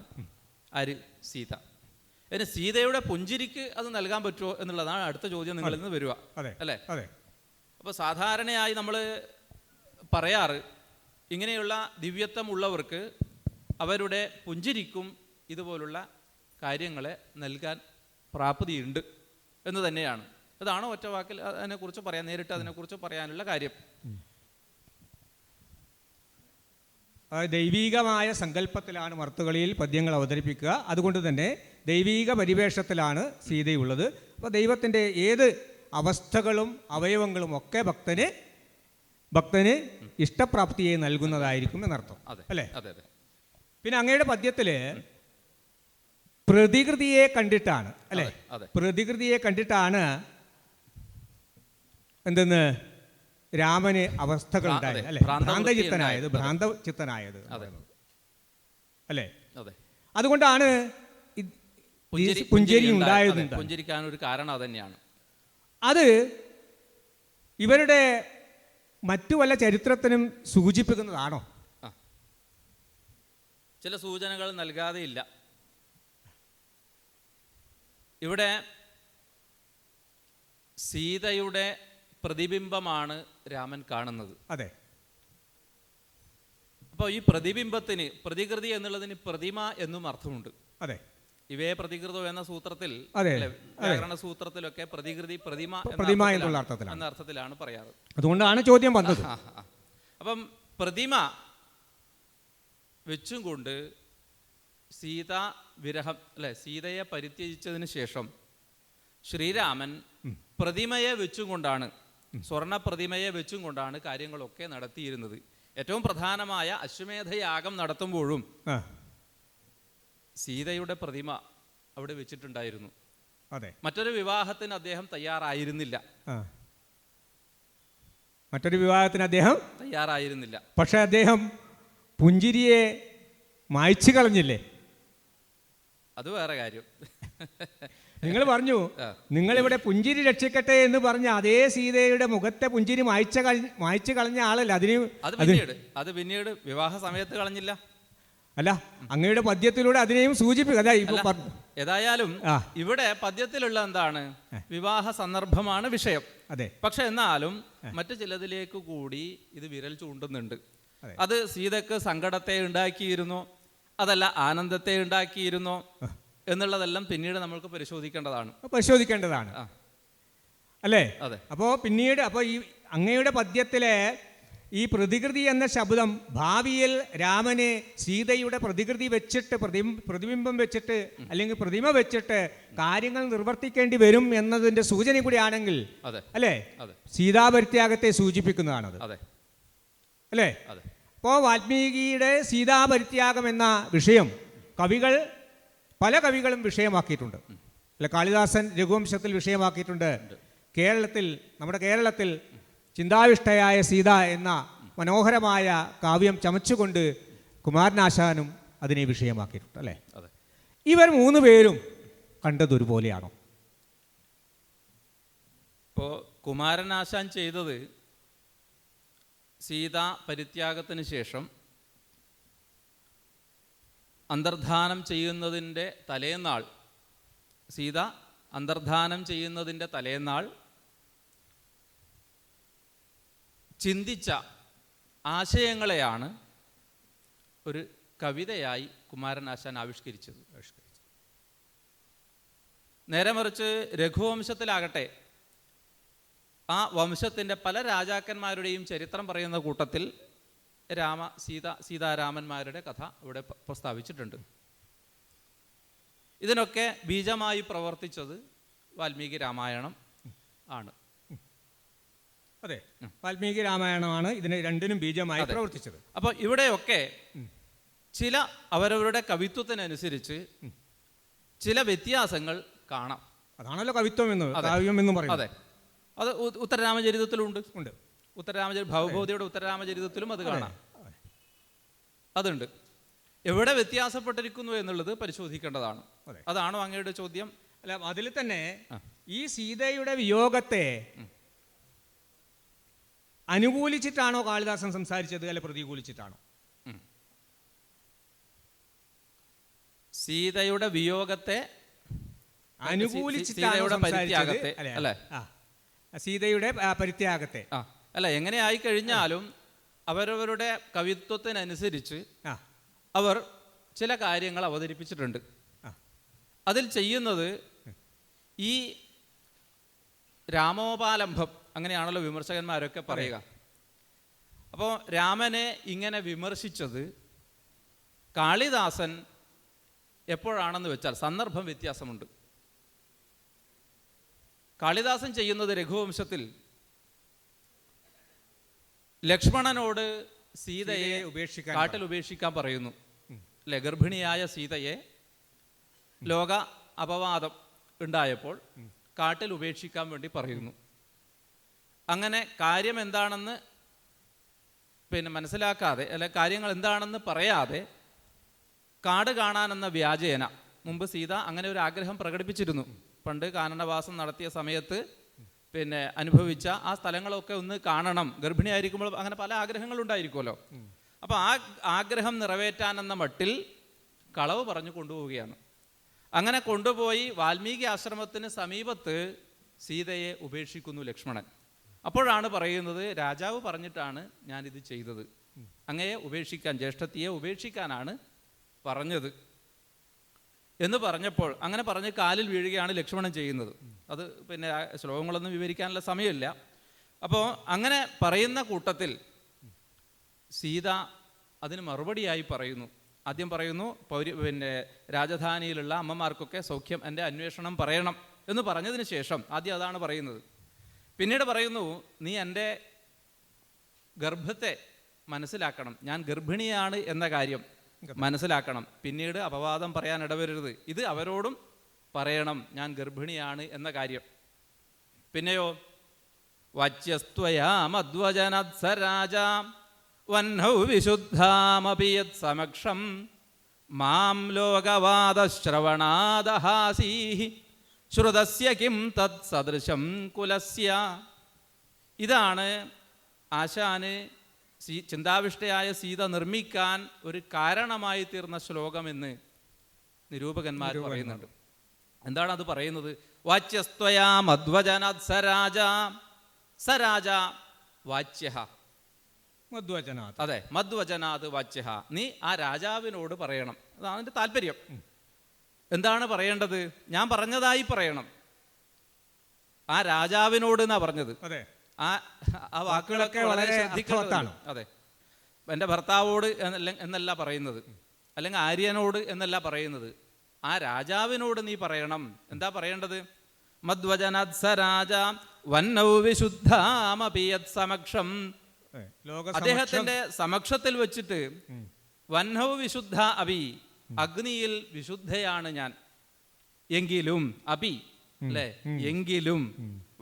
ആര്? സീത. അതിന് സീതയുടെ പുഞ്ചിരിക്ക് അത് നൽകാൻ പറ്റുമോ എന്നുള്ളതാണ് അടുത്ത ചോദ്യം നിങ്ങളിൽ നിന്ന് വരിക അല്ലേ? അപ്പോൾ സാധാരണയായി നമ്മൾ പറയാറ്, ഇങ്ങനെയുള്ള ദിവ്യത്വം ഉള്ളവർക്ക് അവരുടെ പുഞ്ചിരിക്കും ഇതുപോലുള്ള കാര്യങ്ങളെ നൽകാൻ പ്രാപ്തിയുണ്ട് എന്ന് തന്നെയാണ്. അതാണ് ഒറ്റ വാക്കിൽ അതിനെക്കുറിച്ച് പറയാൻ, നേരിട്ട് അതിനെക്കുറിച്ച് പറയാനുള്ള കാര്യം. ദൈവീകമായ സങ്കല്പത്തിലാണ് മർത്തുകളിയിൽ പദ്യങ്ങൾ അവതരിപ്പിക്കുക. അതുകൊണ്ട് തന്നെ ദൈവീക പരിവേഷത്തിലാണ് സീതയുള്ളത്. അപ്പോൾ ദൈവത്തിൻ്റെ ഏത് അവസ്ഥകളും അവയവങ്ങളും ഒക്കെ ഭക്തന് ഇഷ്ടപ്രാപ്തിയെ നൽകുന്നതായിരിക്കും എന്നർത്ഥം അല്ലേ? പിന്നെ അങ്ങയുടെ പദ്യത്തിൽ പ്രതികൃതിയെ കണ്ടിട്ടാണ് അല്ലേ? പ്രതികൃതിയെ കണ്ടിട്ടാണ് എന്തെന്ന് രാമന് അവസ്ഥകൾ ഉണ്ടായത് അല്ലേ? ഭ്രാന്തചിത്തനായത് അല്ലേ? അതുകൊണ്ടാണ് പുഞ്ചിരി ഉണ്ടായത്. പുഞ്ചിരിക്കാനൊരു കാരണം അതന്നെയാണ്. അത് ഇവരുടെ മറ്റു വല്ല ചരിത്രത്തിനും സൂചിപ്പിക്കുന്നതാണോ? ചില സൂചനകൾ നൽകാതെ ഇല്ല. ഇവിടെ സീതയുടെ പ്രതിബിംബമാണ് രാമൻ കാണുന്നത്. അതെ. അപ്പോൾ ഈ പ്രതിബിംബത്തിന്, പ്രതികൃതി എന്നുള്ളതിന് പ്രതിമ എന്നും അർത്ഥമുണ്ട്. അതെ. ഇവയെ പ്രതികൃതം എന്ന സൂത്രത്തിൽ, വ്യാകരണ സൂത്രത്തിലൊക്കെ പ്രതികൃതി പ്രതിമ എന്ന അർത്ഥത്തിലാണ് പറയാറ്. അതുകൊണ്ടാണ് ചോദ്യം വന്നത്. അപ്പം പ്രതിമ വെച്ചും കൊണ്ട് സീതാ വിരഹം അല്ലെ, സീതയെ പരിത്യജിച്ചതിന് ശേഷം ശ്രീരാമൻ പ്രതിമയെ വെച്ചും കൊണ്ടാണ്, സ്വർണ്ണ പ്രതിമയെ വെച്ചും കൊണ്ടാണ് കാര്യങ്ങളൊക്കെ നടത്തിയിരുന്നത്. ഏറ്റവും പ്രധാനമായ അശ്വമേധയാഗം നടത്തുമ്പോഴും സീതയുടെ പ്രതിമ അവിടെ വെച്ചിട്ടുണ്ടായിരുന്നു. അതെ. മറ്റൊരു വിവാഹത്തിന് അദ്ദേഹം തയ്യാറായിരുന്നില്ല. പക്ഷെ അദ്ദേഹം പുഞ്ചിരിയെ മായ്ച്ചു കളഞ്ഞില്ലേ? അത് വേറെ കാര്യം. നിങ്ങൾ പറഞ്ഞു നിങ്ങളിവിടെ പുഞ്ചിരി രക്ഷിക്കട്ടെ എന്ന് പറഞ്ഞ അതേ സീതയുടെ മുഖത്തെ പുഞ്ചിരി മായ്ച്ചു കളഞ്ഞ ആളല്ല അത് പിന്നീട് വിവാഹ സമയത്ത് കളഞ്ഞില്ല. അല്ല, അങ്ങയുടെ പദ്യത്തിലൂടെ അതിനെയും സൂചിപ്പിക്കുക. ഏതായാലും ഇവിടെ പദ്യത്തിലുള്ള എന്താണ്, വിവാഹ സന്ദർഭമാണ് വിഷയം. അതെ. പക്ഷെ എന്നാലും മറ്റു ചിലതിലേക്ക് കൂടി ഇത് വിരൽ ചൂണ്ടുന്നുണ്ട്. അത് സീതക്ക് സങ്കടത്തെ ഉണ്ടാക്കിയിരുന്നു, അതല്ല ആനന്ദത്തെ ഉണ്ടാക്കിയിരുന്നു എന്നുള്ളതെല്ലാം പിന്നീട് നമ്മൾക്ക് പരിശോധിക്കേണ്ടതാണ് അല്ലേ? അതെ. അപ്പോൾ പിന്നീട് ഈ അങ്ങയുടെ പദ്യത്തിലെ ഈ പ്രതികൃതി എന്ന ശബ്ദം ഭാവിയിൽ രാമന് സീതയുടെ പ്രതികൃതി വെച്ചിട്ട് പ്രതിബിംബം വെച്ചിട്ട് അല്ലെങ്കിൽ പ്രതിമ വെച്ചിട്ട് കാര്യങ്ങൾ നിർവർത്തിക്കേണ്ടി വരും എന്നതിൻ്റെ സൂചന കൂടിയാണെങ്കിൽ അല്ലേ, സീതാപരിത്യാഗത്തെ സൂചിപ്പിക്കുന്നതാണത് അല്ലേ? അപ്പോൾ വാൽമീകിയുടെ സീതാപരിത്യാഗം എന്ന വിഷയം പല കവികളും വിഷയമാക്കിയിട്ടുണ്ട് അല്ലെ. കാളിദാസൻ രഘുവംശത്തിൽ വിഷയമാക്കിയിട്ടുണ്ട്. നമ്മുടെ കേരളത്തിൽ ചിന്താവിഷ്ടയായ സീത എന്ന മനോഹരമായ കാവ്യം ചമച്ചുകൊണ്ട് കുമാരനാശാനും അതിനെ വിഷയമാക്കിയിട്ടുണ്ട് അല്ലേ. ഇവർ 3 പേരും കണ്ടതൊരുപോലെയാണോ? ഇപ്പോൾ കുമാരനാശാൻ ചെയ്തത് സീതാ പരിത്യാഗത്തിന് ശേഷം അന്തർധാനം ചെയ്യുന്നതിൻ്റെ തലേന്നാൾ, സീത അന്തർധാനം ചെയ്യുന്നതിൻ്റെ തലേന്നാൾ ചിന്തിച്ച ആശയങ്ങളെയാണ് ഒരു കവിതയായി കുമാരനാശാൻ ആവിഷ്കരിച്ചത്. നേരെ മറിച്ച് രഘുവംശത്തിലാകട്ടെ ആ വംശത്തിൻ്റെ പല രാജാക്കന്മാരുടെയും ചരിത്രം പറയുന്ന കൂട്ടത്തിൽ സീതാരാമന്മാരുടെ കഥ ഇവിടെ പ്രസ്താവിച്ചിട്ടുണ്ട്. ഇതിനൊക്കെ ബീജമായി പ്രവർത്തിച്ചത് വാൽമീകി രാമായണം ആണ്. അതെ, വാൽമീകി രാമായണമാണ് ഇതിന് രണ്ടിനും ബീജമായി പ്രവർത്തിച്ചത്. അപ്പോൾ ഇവിടെയൊക്കെ ചില അവരവരുടെ കവിത്വത്തിനനുസരിച്ച് ചില വ്യത്യാസങ്ങൾ കാണാം. അതാണല്ലോ കവിത്വം എന്ന് പറയുന്നത്. അതെ, അത് ഉത്തരരാമചരിതത്തിലുണ്ട്. ഭവഭൂതിയുടെ ഉത്തരരാമചരിതത്തിലും അത് കാണാം. അതുണ്ട്. എവിടെ വ്യത്യാസപ്പെട്ടിരിക്കുന്നു എന്നുള്ളത് പരിശോധിക്കേണ്ടതാണ്. അതാണോ അങ്ങയുടെ ചോദ്യം? അല്ല, അതിൽ തന്നെ ഈ സീതയുടെ വിയോഗത്തെ അനുകൂലിച്ചിട്ടാണോ കാളിദാസൻ സംസാരിച്ചത്, അല്ലെ പ്രതികൂലിച്ചിട്ടാണോ? സീതയുടെ വിയോഗത്തെ അനുകൂലിച്ചിട്ടാണ് പരിത്യാഗത്തെ അല്ലേ? സീതയുടെ പരിത്യാഗത്തെ അല്ല, എങ്ങനെ ആയി കഴിഞ്ഞാലും അവരവരുടെ കവിത്വത്തിനനുസരിച്ച് അവർ ചില കാര്യങ്ങൾ അവതരിപ്പിച്ചിട്ടുണ്ട്. അതിൽ ചെയ്യുന്നത് ഈ രാമോപാലംഭം, അങ്ങനെയാണല്ലോ വിമർശകന്മാരൊക്കെ പറയുക. അപ്പോൾ രാമനെ ഇങ്ങനെ വിമർശിച്ചത് കാളിദാസൻ എപ്പോഴാണെന്ന് വെച്ചാൽ സന്ദർഭം വ്യത്യാസമുണ്ട്. കാളിദാസൻ ചെയ്യുന്നത് രഘുവംശത്തിൽ ലക്ഷ്മണനോട് സീതയെ കാട്ടിൽ ഉപേക്ഷിക്കാൻ പറയുന്നു. അല്ലെ, ഗർഭിണിയായ സീതയെ ലോക അപവാദം ഉണ്ടായപ്പോൾ കാട്ടിൽ ഉപേക്ഷിക്കാൻ വേണ്ടി പറയുന്നു. അങ്ങനെ കാര്യം എന്താണെന്ന് മനസ്സിലാക്കാതെ, അല്ലെ കാര്യങ്ങൾ എന്താണെന്ന് പറയാതെ കാട് കാണാനെന്ന വ്യാജേന മുമ്പ് സീത അങ്ങനെ ഒരു ആഗ്രഹം പ്രകടിപ്പിച്ചിരുന്നു. പണ്ട് കാനനവാസം നടത്തിയ സമയത്ത് അനുഭവിച്ച ആ സ്ഥലങ്ങളൊക്കെ ഒന്ന് കാണണം. ഗർഭിണിയായിരിക്കുമ്പോൾ അങ്ങനെ പല ആഗ്രഹങ്ങളുണ്ടായിരിക്കുമല്ലോ. അപ്പോൾ ആ ആഗ്രഹം നിറവേറ്റാനെന്ന മട്ടിൽ കളവ് പറഞ്ഞു കൊണ്ടുപോവുകയാണ്. അങ്ങനെ കൊണ്ടുപോയി വാൽമീകി ആശ്രമത്തിന് സമീപത്ത് സീതയെ ഉപേക്ഷിക്കുന്നു ലക്ഷ്മണൻ. അപ്പോഴാണ് പറയുന്നത്, രാജാവ് പറഞ്ഞിട്ടാണ് ഞാനിത് ചെയ്തത്, അങ്ങയെ ഉപേക്ഷിക്കാൻ, ജ്യേഷ്ഠത്തിയെ ഉപേക്ഷിക്കാനാണ് പറഞ്ഞത് എന്ന് പറഞ്ഞപ്പോൾ അങ്ങനെ പറഞ്ഞ് കാലിൽ വീഴുകയാണ് ലക്ഷ്മണൻ ചെയ്യുന്നത്. അത് ശ്ലോകങ്ങളൊന്നും വിവരിക്കാനുള്ള സമയമില്ല. അപ്പോൾ അങ്ങനെ പറയുന്ന കൂട്ടത്തിൽ സീത അതിന് മറുപടിയായി പറയുന്നു. ആദ്യം പറയുന്നു, രാജധാനിയിലുള്ള അമ്മമാർക്കൊക്കെ സൗഖ്യം, എൻ്റെ അന്വേഷണം പറയണം എന്ന് പറഞ്ഞതിന് ശേഷം ആദ്യം അതാണ് പറയുന്നത്. പിന്നീട് പറയുന്നു, നീ എൻ്റെ ഗർഭത്തെ മനസ്സിലാക്കണം, ഞാൻ ഗർഭിണിയാണ് എന്ന കാര്യം മനസ്സിലാക്കണം, പിന്നീട് അപവാദം പറയാൻ ഇടവരരുത്, ഇത് അവരോടും പറയണം, ഞാൻ ഗർഭിണിയാണ് എന്ന കാര്യം. പിന്നെയോ, വച്യസ്ത്വയാമദ്വജനത്സരാജാം വഹ്നൗ വിശുദ്ധാമപിയത് സമക്ഷം മാം ലോകവാദശ്രവണാദഹാസീ ശ്രുതസ്യ കിം തത് സദൃശം കുലസ്യ. ഇതാണ് ആശാന് ചിന്താവിഷ്ടയായ സീത നിർമ്മിക്കാൻ ഒരു കാരണമായി തീർന്ന ശ്ലോകമെന്ന് നിരൂപകന്മാർ പറയുന്നുണ്ട്. എന്താണ് അത് പറയുന്നത്? വാച്യസ്ത്വയാ മധ്വജനാത് സരാജ. സരാജ വാച്യഃ. മധ്വചനാത്. അതെ, മധ്വചനാത് വാച്യഃ. നീ ആ രാജാവിനോട് പറയണം. അതാണ് അതിൻ്റെ താല്പര്യം. എന്താണ് പറയേണ്ടത്? ഞാൻ പറഞ്ഞതായി പറയണം. ആ രാജാവിനോട് എന്നാ പറഞ്ഞത്. അതെ, ആ വാക്കുകളൊക്കെ വളരെ ശ്രദ്ധിക്കേണ്ടതാണ്. അതെ, എൻ്റെ ഭർത്താവോട് എന്നല്ല പറയുന്നത്, അല്ലെങ്കിൽ ആര്യനോട് എന്നല്ല പറയുന്നത്. ആ രാജാവിനോട് നീ പറയണം. എന്താ പറയേണ്ടത്? മധ്വജനാത് സ രാജ വന്നൗ വിശുദ്ധാമപിയത് സമക്ഷം. അദ്ദേഹത്തിന്റെ സമക്ഷത്തിൽ വെച്ചിട്ട് വന്നൗ വിശുദ്ധ അപി, അഗ്നിയിൽ വിശുദ്ധയാണ് ഞാൻ. എങ്കിലും അപി അല്ലേ, എങ്കിലും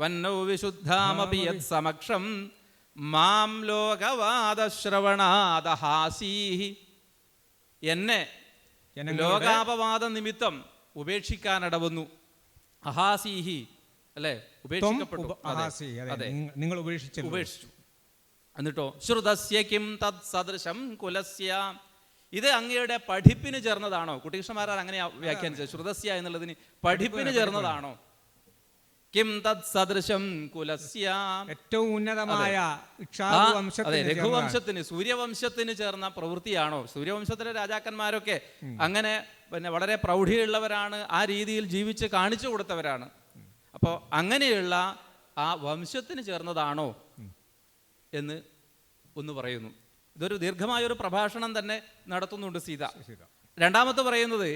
വന്നൗ വിശുദ്ധാമപിയത് സമക്ഷം മാം ലോകവാദശ്രവണാദഹാസീഹി. എന്നെ ലോകാപവാദ നിമിത്തം ഉപേക്ഷിക്കാനിടവന്നു. അഹാസീഹി അല്ലേ, ഉപേക്ഷിക്കപ്പെട്ടു. നിങ്ങൾ ഉപേക്ഷിച്ചു. എന്നിട്ടോ ശ്രുതസ്യ കിം തത് സദൃശം കുലസ്യ. ഇത് അങ്ങയുടെ പഠിപ്പിന് ചേർന്നതാണോ? കുട്ടികൃഷ്ണന്മാരാർ അങ്ങനെയാ വ്യാഖ്യാനിച്ചത്. ശ്രുതസ്യ എന്നുള്ളതിന് പഠിപ്പിന് ചേർന്നതാണോ? കിം തത് സദൃശം കുലസ്യ, ഏറ്റവും ഉന്നതമായ രഘുവംശത്തിന്, സൂര്യവംശത്തിന് ചേർന്ന പ്രവൃത്തിയാണോ? സൂര്യവംശത്തിലെ രാജാക്കന്മാരൊക്കെ അങ്ങനെ പിന്നെ വളരെ പ്രൗഢിയുള്ളവരാണ്, ആ രീതിയിൽ ജീവിച്ച് കാണിച്ചു കൊടുത്തവരാണ്. അപ്പോൾ അങ്ങനെയുള്ള ആ വംശത്തിന് ചേർന്നതാണോ എന്ന് ഒന്ന് പറയുന്നു. ഇതൊരു ദീർഘമായൊരു പ്രഭാഷണം തന്നെ നടത്തുന്നുണ്ട് സീത. രണ്ടാമത്തെ പറയുന്നത്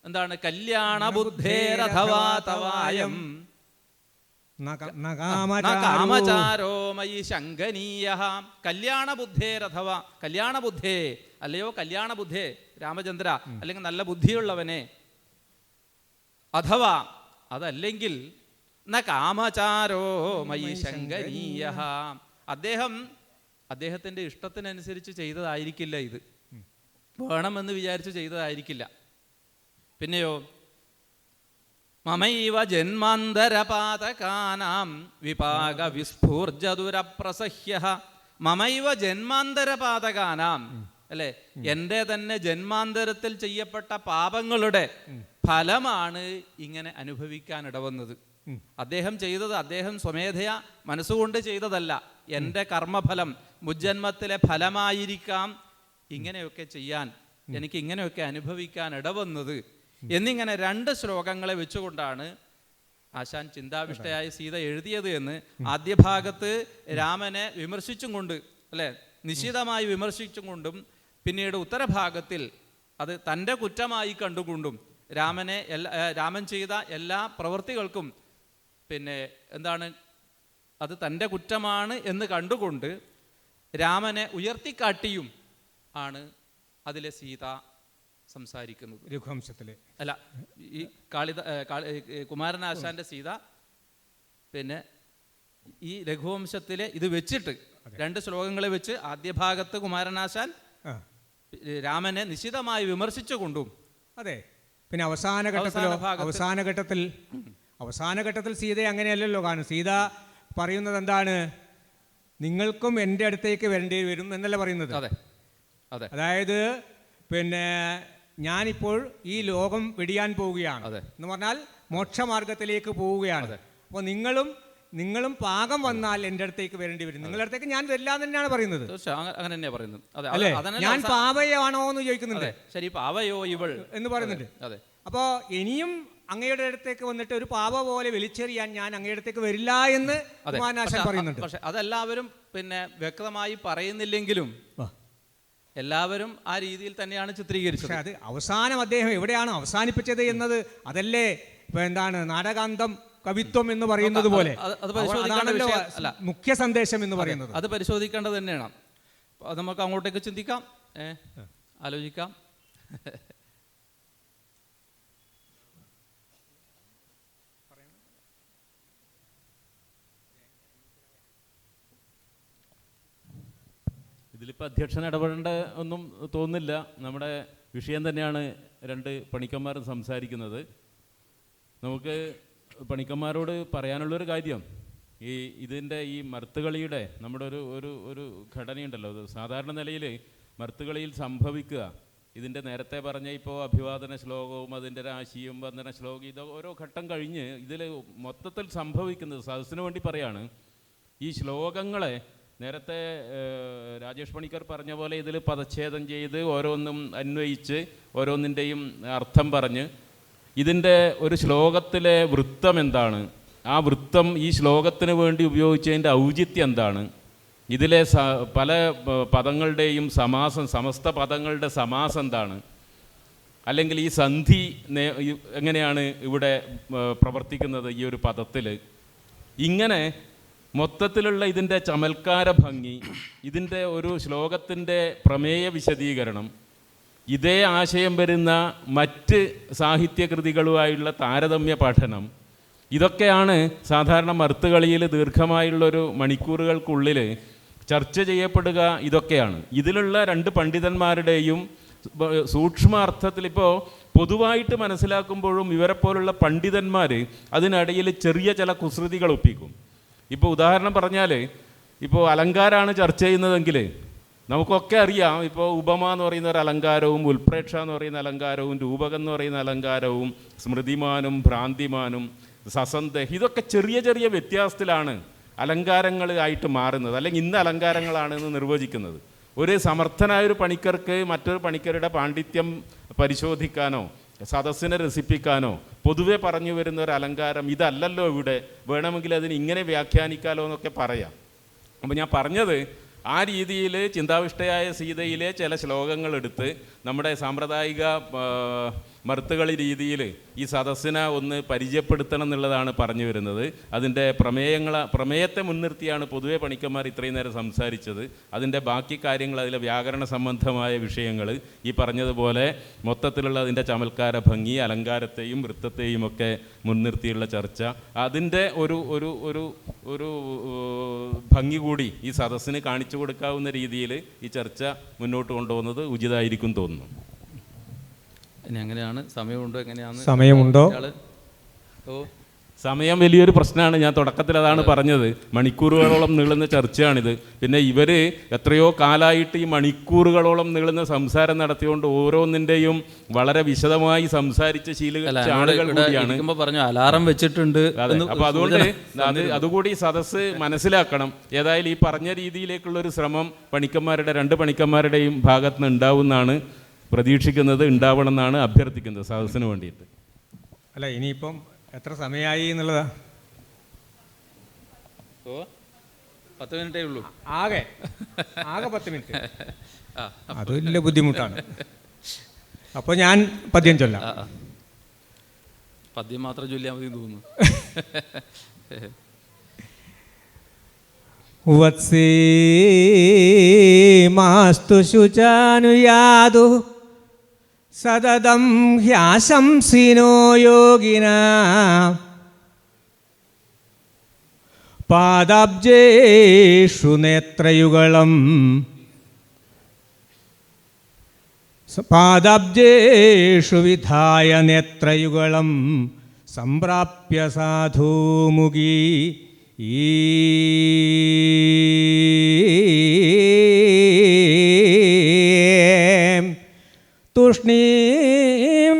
എന്താണ്? കല്യാണ ബുദ്ധേരഥവാ തവായം കാമചാരോ മയി ശങ്കനീയ. കല്യാണ ബുദ്ധേരഥവ, കല്യാണ ബുദ്ധേ അല്ലയോ കല്യാണ ബുദ്ധേ രാമചന്ദ്ര, അല്ലെങ്കിൽ നല്ല ബുദ്ധിയുള്ളവനെ. അഥവാ അതല്ലെങ്കിൽ ന കാമചാരോ മയി ശങ്കനീയ. അദ്ദേഹത്തിൻ്റെ ഇഷ്ടത്തിനനുസരിച്ച് ചെയ്തതായിരിക്കില്ല ഇത്, വേണമെന്ന് വിചാരിച്ച് ചെയ്തതായിരിക്കില്ല. പിന്നെയോ മമൈവ ജന്മാന്തരപാതകാനാം വിപാക വിസ്ഫൂർജതുരപ്രസഹ്യഃ. മമൈവ ജന്മാന്തരപാതകാനാം അല്ലെ, എൻ്റെ തന്നെ ജന്മാന്തരത്തിൽ ചെയ്യപ്പെട്ട പാപങ്ങളുടെ ഫലമാണ് ഇങ്ങനെ അനുഭവിക്കാൻ ഇടവന്നത്. അദ്ദേഹം ചെയ്തത് അദ്ദേഹം സ്വമേധയാ മനസ്സുകൊണ്ട് ചെയ്തതല്ല, എൻ്റെ കർമ്മഫലം, മുജ്ജന്മത്തിലെ ഫലമായിരിക്കാം ഇങ്ങനെയൊക്കെ ചെയ്യാൻ, എനിക്ക് ഇങ്ങനെയൊക്കെ അനുഭവിക്കാൻ ഇടവന്നത് എന്നിങ്ങനെ രണ്ട് ശ്ലോകങ്ങളെ വെച്ചുകൊണ്ടാണ് ആശാൻ ചിന്താവിഷ്ടയായ സീത എഴുതിയത് എന്ന് ആദ്യ ഭാഗത്ത് രാമനെ വിമർശിച്ചും കൊണ്ട് അല്ലെ, നിശിതമായി വിമർശിച്ചും കൊണ്ടും, പിന്നീട് ഉത്തരഭാഗത്തിൽ അത് തൻ്റെ കുറ്റമായി കണ്ടുകൊണ്ടും രാമൻ ചെയ്ത എല്ലാ പ്രവൃത്തികൾക്കും പിന്നെ എന്താണ്, അത് തൻ്റെ കുറ്റമാണ് എന്ന് കണ്ടുകൊണ്ട് രാമനെ ഉയർത്തിക്കാട്ടിയും ആണ് അതിലെ സീത സംസാരിക്കുന്നത്. രഘുവംശത്തിലെ അല്ല, ഈ കുമാരനാശാന്റെ സീത പിന്നെ ഈ രഘുവംശത്തിലെ ഇത് വെച്ചിട്ട് രണ്ട് ശ്ലോകങ്ങളെ വെച്ച് ആദ്യ ഭാഗത്ത് കുമാരനാശാൻ രാമനെ നിശിതമായി വിമർശിച്ചുകൊണ്ടും, അതെ, പിന്നെ അവസാന ഘട്ടത്തിൽ സീതയെ അങ്ങനെയല്ലല്ലോ കാണും. സീത പറയുന്നത് എന്താണ്? നിങ്ങൾക്കും എൻ്റെ അടുത്തേക്ക് വരേണ്ടി വരും എന്നല്ല പറയുന്നത്. അതെ അതെ, അതായത് പിന്നെ ഞാനിപ്പോൾ ഈ ലോകം വെടിയാൻ പോവുകയാണ് എന്ന് പറഞ്ഞാൽ മോക്ഷമാർഗത്തിലേക്ക് പോവുകയാണ്. അപ്പോൾ നിങ്ങളും പാകം വന്നാൽ എൻ്റെ അടുത്തേക്ക് വരേണ്ടി വരും. നിങ്ങളുടെ അടുത്തേക്ക് ഞാൻ വരില്ല എന്ന് തന്നെയാണ് പറയുന്നത്. അങ്ങനെ തന്നെയാ പറയുന്നത്. അല്ലേ, ഞാൻ പാവയാണോ എന്ന് ചോദിക്കുന്നുണ്ട്. ശരി, പാവയോ ഇവൾ എന്ന് പറയുന്നുണ്ട്. അതെ, അപ്പോൾ ഇനിയും അങ്ങയുടെ അടുത്തേക്ക് വന്നിട്ട് ഒരു പാവ പോലെ വലിച്ചെറിയാൻ ഞാൻ അങ്ങയുടെ അടുത്തേക്ക് വരില്ല എന്ന് കുമാരനാശാൻ പറയുന്നുണ്ട്. പക്ഷെ അതെല്ലാവരും പിന്നെ വ്യക്തമായി പറയുന്നില്ലെങ്കിലും എല്ലാവരും ആ രീതിയിൽ തന്നെയാണ് ചിത്രീകരിച്ചത്. അത് അവസാനം അദ്ദേഹം എവിടെയാണ് അവസാനിപ്പിച്ചത് എന്നത് അതല്ലേ ഇപ്പൊ എന്താണ് നാടകാന്തം കവിത്വം എന്ന് പറയുന്നത് പോലെ മുഖ്യ സന്ദേശം എന്ന് പറയുന്നത്. അത് പരിശോധിക്കേണ്ടത് തന്നെയാണ്. അത് നമുക്ക് അങ്ങോട്ടേക്ക് ചിന്തിക്കാം, ആലോചിക്കാം. ഇതിലിപ്പോൾ അധ്യക്ഷൻ ഇടപെടേണ്ട ഒന്നും തോന്നുന്നില്ല. നമ്മുടെ വിഷയം തന്നെയാണ് രണ്ട് പണിക്കന്മാരും സംസാരിക്കുന്നത്. നമുക്ക് പണിക്കന്മാരോട് പറയാനുള്ളൊരു കാര്യം, ഇതിൻ്റെ ഈ മർത്തുകളിയുടെ നമ്മുടെ ഒരു ഘടനയുണ്ടല്ലോ, അത് സാധാരണ നിലയിൽ മർത്തുകളിയിൽ സംഭവിക്കുക, ഇതിൻ്റെ നേരത്തെ പറഞ്ഞ ഇപ്പോൾ അഭിവാദന ശ്ലോകവും അതിൻ്റെ രാശിയും വന്ദന ശ്ലോകം, ഇത് ഓരോ ഘട്ടം കഴിഞ്ഞ് ഇതിൽ മൊത്തത്തിൽ സംഭവിക്കുന്നത്, സദസ്സിന് വേണ്ടി പറയാണ്, ഈ ശ്ലോകങ്ങളെ നേരത്തെ രാജേഷ് പണിക്കർ പറഞ്ഞ പോലെ ഇതിൽ പദച്ഛേദം ചെയ്ത് ഓരോന്നും അന്വയിച്ച് ഓരോന്നിൻ്റെയും അർത്ഥം പറഞ്ഞ് ഇതിൻ്റെ ഒരു ശ്ലോകത്തിലെ വൃത്തം എന്താണ്, ആ വൃത്തം ഈ ശ്ലോകത്തിന് വേണ്ടി ഉപയോഗിച്ചതിൻ്റെ ഔചിത്യം എന്താണ്, ഇതിലെ പല പദങ്ങളുടെയും സമാസം, സമസ്ത പദങ്ങളുടെ സമാസം എന്താണ്, അല്ലെങ്കിൽ ഈ സന്ധി എങ്ങനെയാണ് ഇവിടെ പ്രവർത്തിക്കുന്നത് ഈ ഒരു പദത്തിൽ, ഇങ്ങനെ മൊത്തത്തിലുള്ള ഇതിൻ്റെ ചമൽക്കാര ഭംഗി, ഇതിൻ്റെ ഒരു ശ്ലോകത്തിൻ്റെ പ്രമേയ വിശദീകരണം, ഇതേ ആശയം വരുന്ന മറ്റ് സാഹിത്യകൃതികളുമായുള്ള താരതമ്യ പഠനം, ഇതൊക്കെയാണ് സാധാരണ മർത്തുകളിയിൽ ദീർഘമായുള്ളൊരു മണിക്കൂറുകൾക്കുള്ളിൽ ചർച്ച ചെയ്യപ്പെടുക. ഇതൊക്കെയാണ് ഇതിലുള്ള രണ്ട് പണ്ഡിതന്മാരുടെയും സൂക്ഷ്മാർത്ഥത്തിൽ. ഇപ്പോൾ പൊതുവായിട്ട് മനസ്സിലാക്കുമ്പോഴും ഇവരെപ്പോലുള്ള പണ്ഡിതന്മാർ അതിനിടയിൽ ചെറിയ ചില കുസൃതികൾ ഒപ്പിക്കും. ഇപ്പോൾ ഉദാഹരണം പറഞ്ഞാൽ, ഇപ്പോൾ അലങ്കാരമാണ് ചർച്ച ചെയ്യുന്നതെങ്കിൽ നമുക്കൊക്കെ അറിയാം, ഇപ്പോൾ ഉപമ എന്ന് പറയുന്ന ഒരു അലങ്കാരവും ഉൽപ്രേക്ഷ എന്ന് പറയുന്ന അലങ്കാരവും രൂപകം എന്ന് പറയുന്ന അലങ്കാരവും സ്മൃതിമാനും ഭ്രാന്തിമാനും സസന്ത, ഇതൊക്കെ ചെറിയ ചെറിയ വ്യത്യാസത്തിലാണ് അലങ്കാരങ്ങൾ ആയിട്ട് മാറുന്നത്, അല്ലെങ്കിൽ ഇന്ന് അലങ്കാരങ്ങളാണെന്ന് നിർവചിക്കുന്നത്. ഒരു സമർത്ഥനായൊരു പണിക്കർക്ക് മറ്റൊരു പണിക്കരുടെ പാണ്ഡിത്യം പരിശോധിക്കാനോ സദസ്സിനെ രസിപ്പിക്കാനോ പൊതുവെ പറഞ്ഞു വരുന്ന ഒരു അലങ്കാരം ഇതല്ലല്ലോ ഇവിടെ, വേണമെങ്കിൽ അതിന് ഇങ്ങനെ വ്യാഖ്യാനിക്കാലോ എന്നൊക്കെ പറയാം. അപ്പോൾ ഞാൻ പറഞ്ഞത്, ആ രീതിയിൽ ചിന്താവിഷ്ടയായ സീതയിലെ ചില ശ്ലോകങ്ങൾ എടുത്ത് നമ്മുടെ സാമ്പ്രദായിക മർത്തുകളി രീതിയിൽ ഈ സദസ്സിനെ ഒന്ന് പരിചയപ്പെടുത്തണം എന്നുള്ളതാണ് പറഞ്ഞു വരുന്നത്. അതിൻ്റെ പ്രമേയത്തെ മുൻനിർത്തിയാണ് പൊതുവെ പണിക്കന്മാർ ഇത്രയും നേരം സംസാരിച്ചത്. അതിൻ്റെ ബാക്കി കാര്യങ്ങൾ, അതിലെ വ്യാകരണ സംബന്ധമായ വിഷയങ്ങൾ, ഈ പറഞ്ഞതുപോലെ മൊത്തത്തിലുള്ള അതിൻ്റെ ചമൽക്കാര ഭംഗി, അലങ്കാരത്തെയും വൃത്തത്തെയും ഒക്കെ മുൻനിർത്തിയുള്ള ചർച്ച, അതിൻ്റെ ഒരു ഒരു ഒരു ഒരു ഭംഗി കൂടി ഈ സദസ്സിന് കാണിച്ചു കൊടുക്കാവുന്ന രീതിയിൽ ഈ ചർച്ച മുന്നോട്ട് കൊണ്ടുപോകുന്നത് ഉചിതമായിരിക്കും തോന്നുന്നു. ഇനി എങ്ങനെയാണ്, സമയമുണ്ടോ, എങ്ങനെയാണ് സമയമുണ്ടോ? സമയം വലിയൊരു പ്രശ്നമാണ്. ഞാൻ തുടക്കത്തിൽ അതാണ് പറഞ്ഞത്, മണിക്കൂറുകളോളം നീളുന്ന ചർച്ചയാണിത്. പിന്നെ ഇവർ എത്രയോ കാലമായിട്ട് ഈ മണിക്കൂറുകളോളം നീളുന്ന സംസാരം നടത്തിക്കൊണ്ട് ഓരോന്നിൻ്റെയും വളരെ വിശദമായി സംസാരിച്ച ശീലിച്ച ആളുകൾ കൂടിയാണ്. പറഞ്ഞു അലാറം വെച്ചിട്ടുണ്ട്. അപ്പോൾ അതുകൊണ്ട് അതുകൂടി സദസ്സ് മനസ്സിലാക്കണം. ഏതായാലും ഈ പറഞ്ഞ രീതിയിലേക്കുള്ളൊരു ശ്രമം രണ്ട് പണിക്കന്മാരുടെയും ഭാഗത്ത് നിന്ന് ഉണ്ടാവുമെന്നാണ് പ്രതീക്ഷിക്കുന്നത്, ഉണ്ടാവണം എന്നാണ് അഭ്യർത്ഥിക്കുന്നത് സദസ്സിന് വേണ്ടിയിട്ട്. അല്ല, ഇനിയിപ്പം എത്ര സമയമായി എന്നുള്ളതാ? 10 മിനിറ്റേ ഉള്ളൂ. ആകെ 10 മിനിറ്റ്. അത് വലിയ ബുദ്ധിമുട്ടാണ്. അപ്പോൾ ഞാൻ പദ്യം ചൊല്ലാം. പദ്യം മാത്രം ചൊല്ലിയാൽ മതി തോന്നുന്നു. വത്സേ മാസ്തു ശുചാനുയാതു സതതം ഹ്യാശംസിനോ യോഗിന പാദാബ്ജേഷു നേത്രയുഗളം വിധായ നേത്രയുഗളം സംപ്രാപ്യ സാധൂമുഖി തൂഷ്ണീം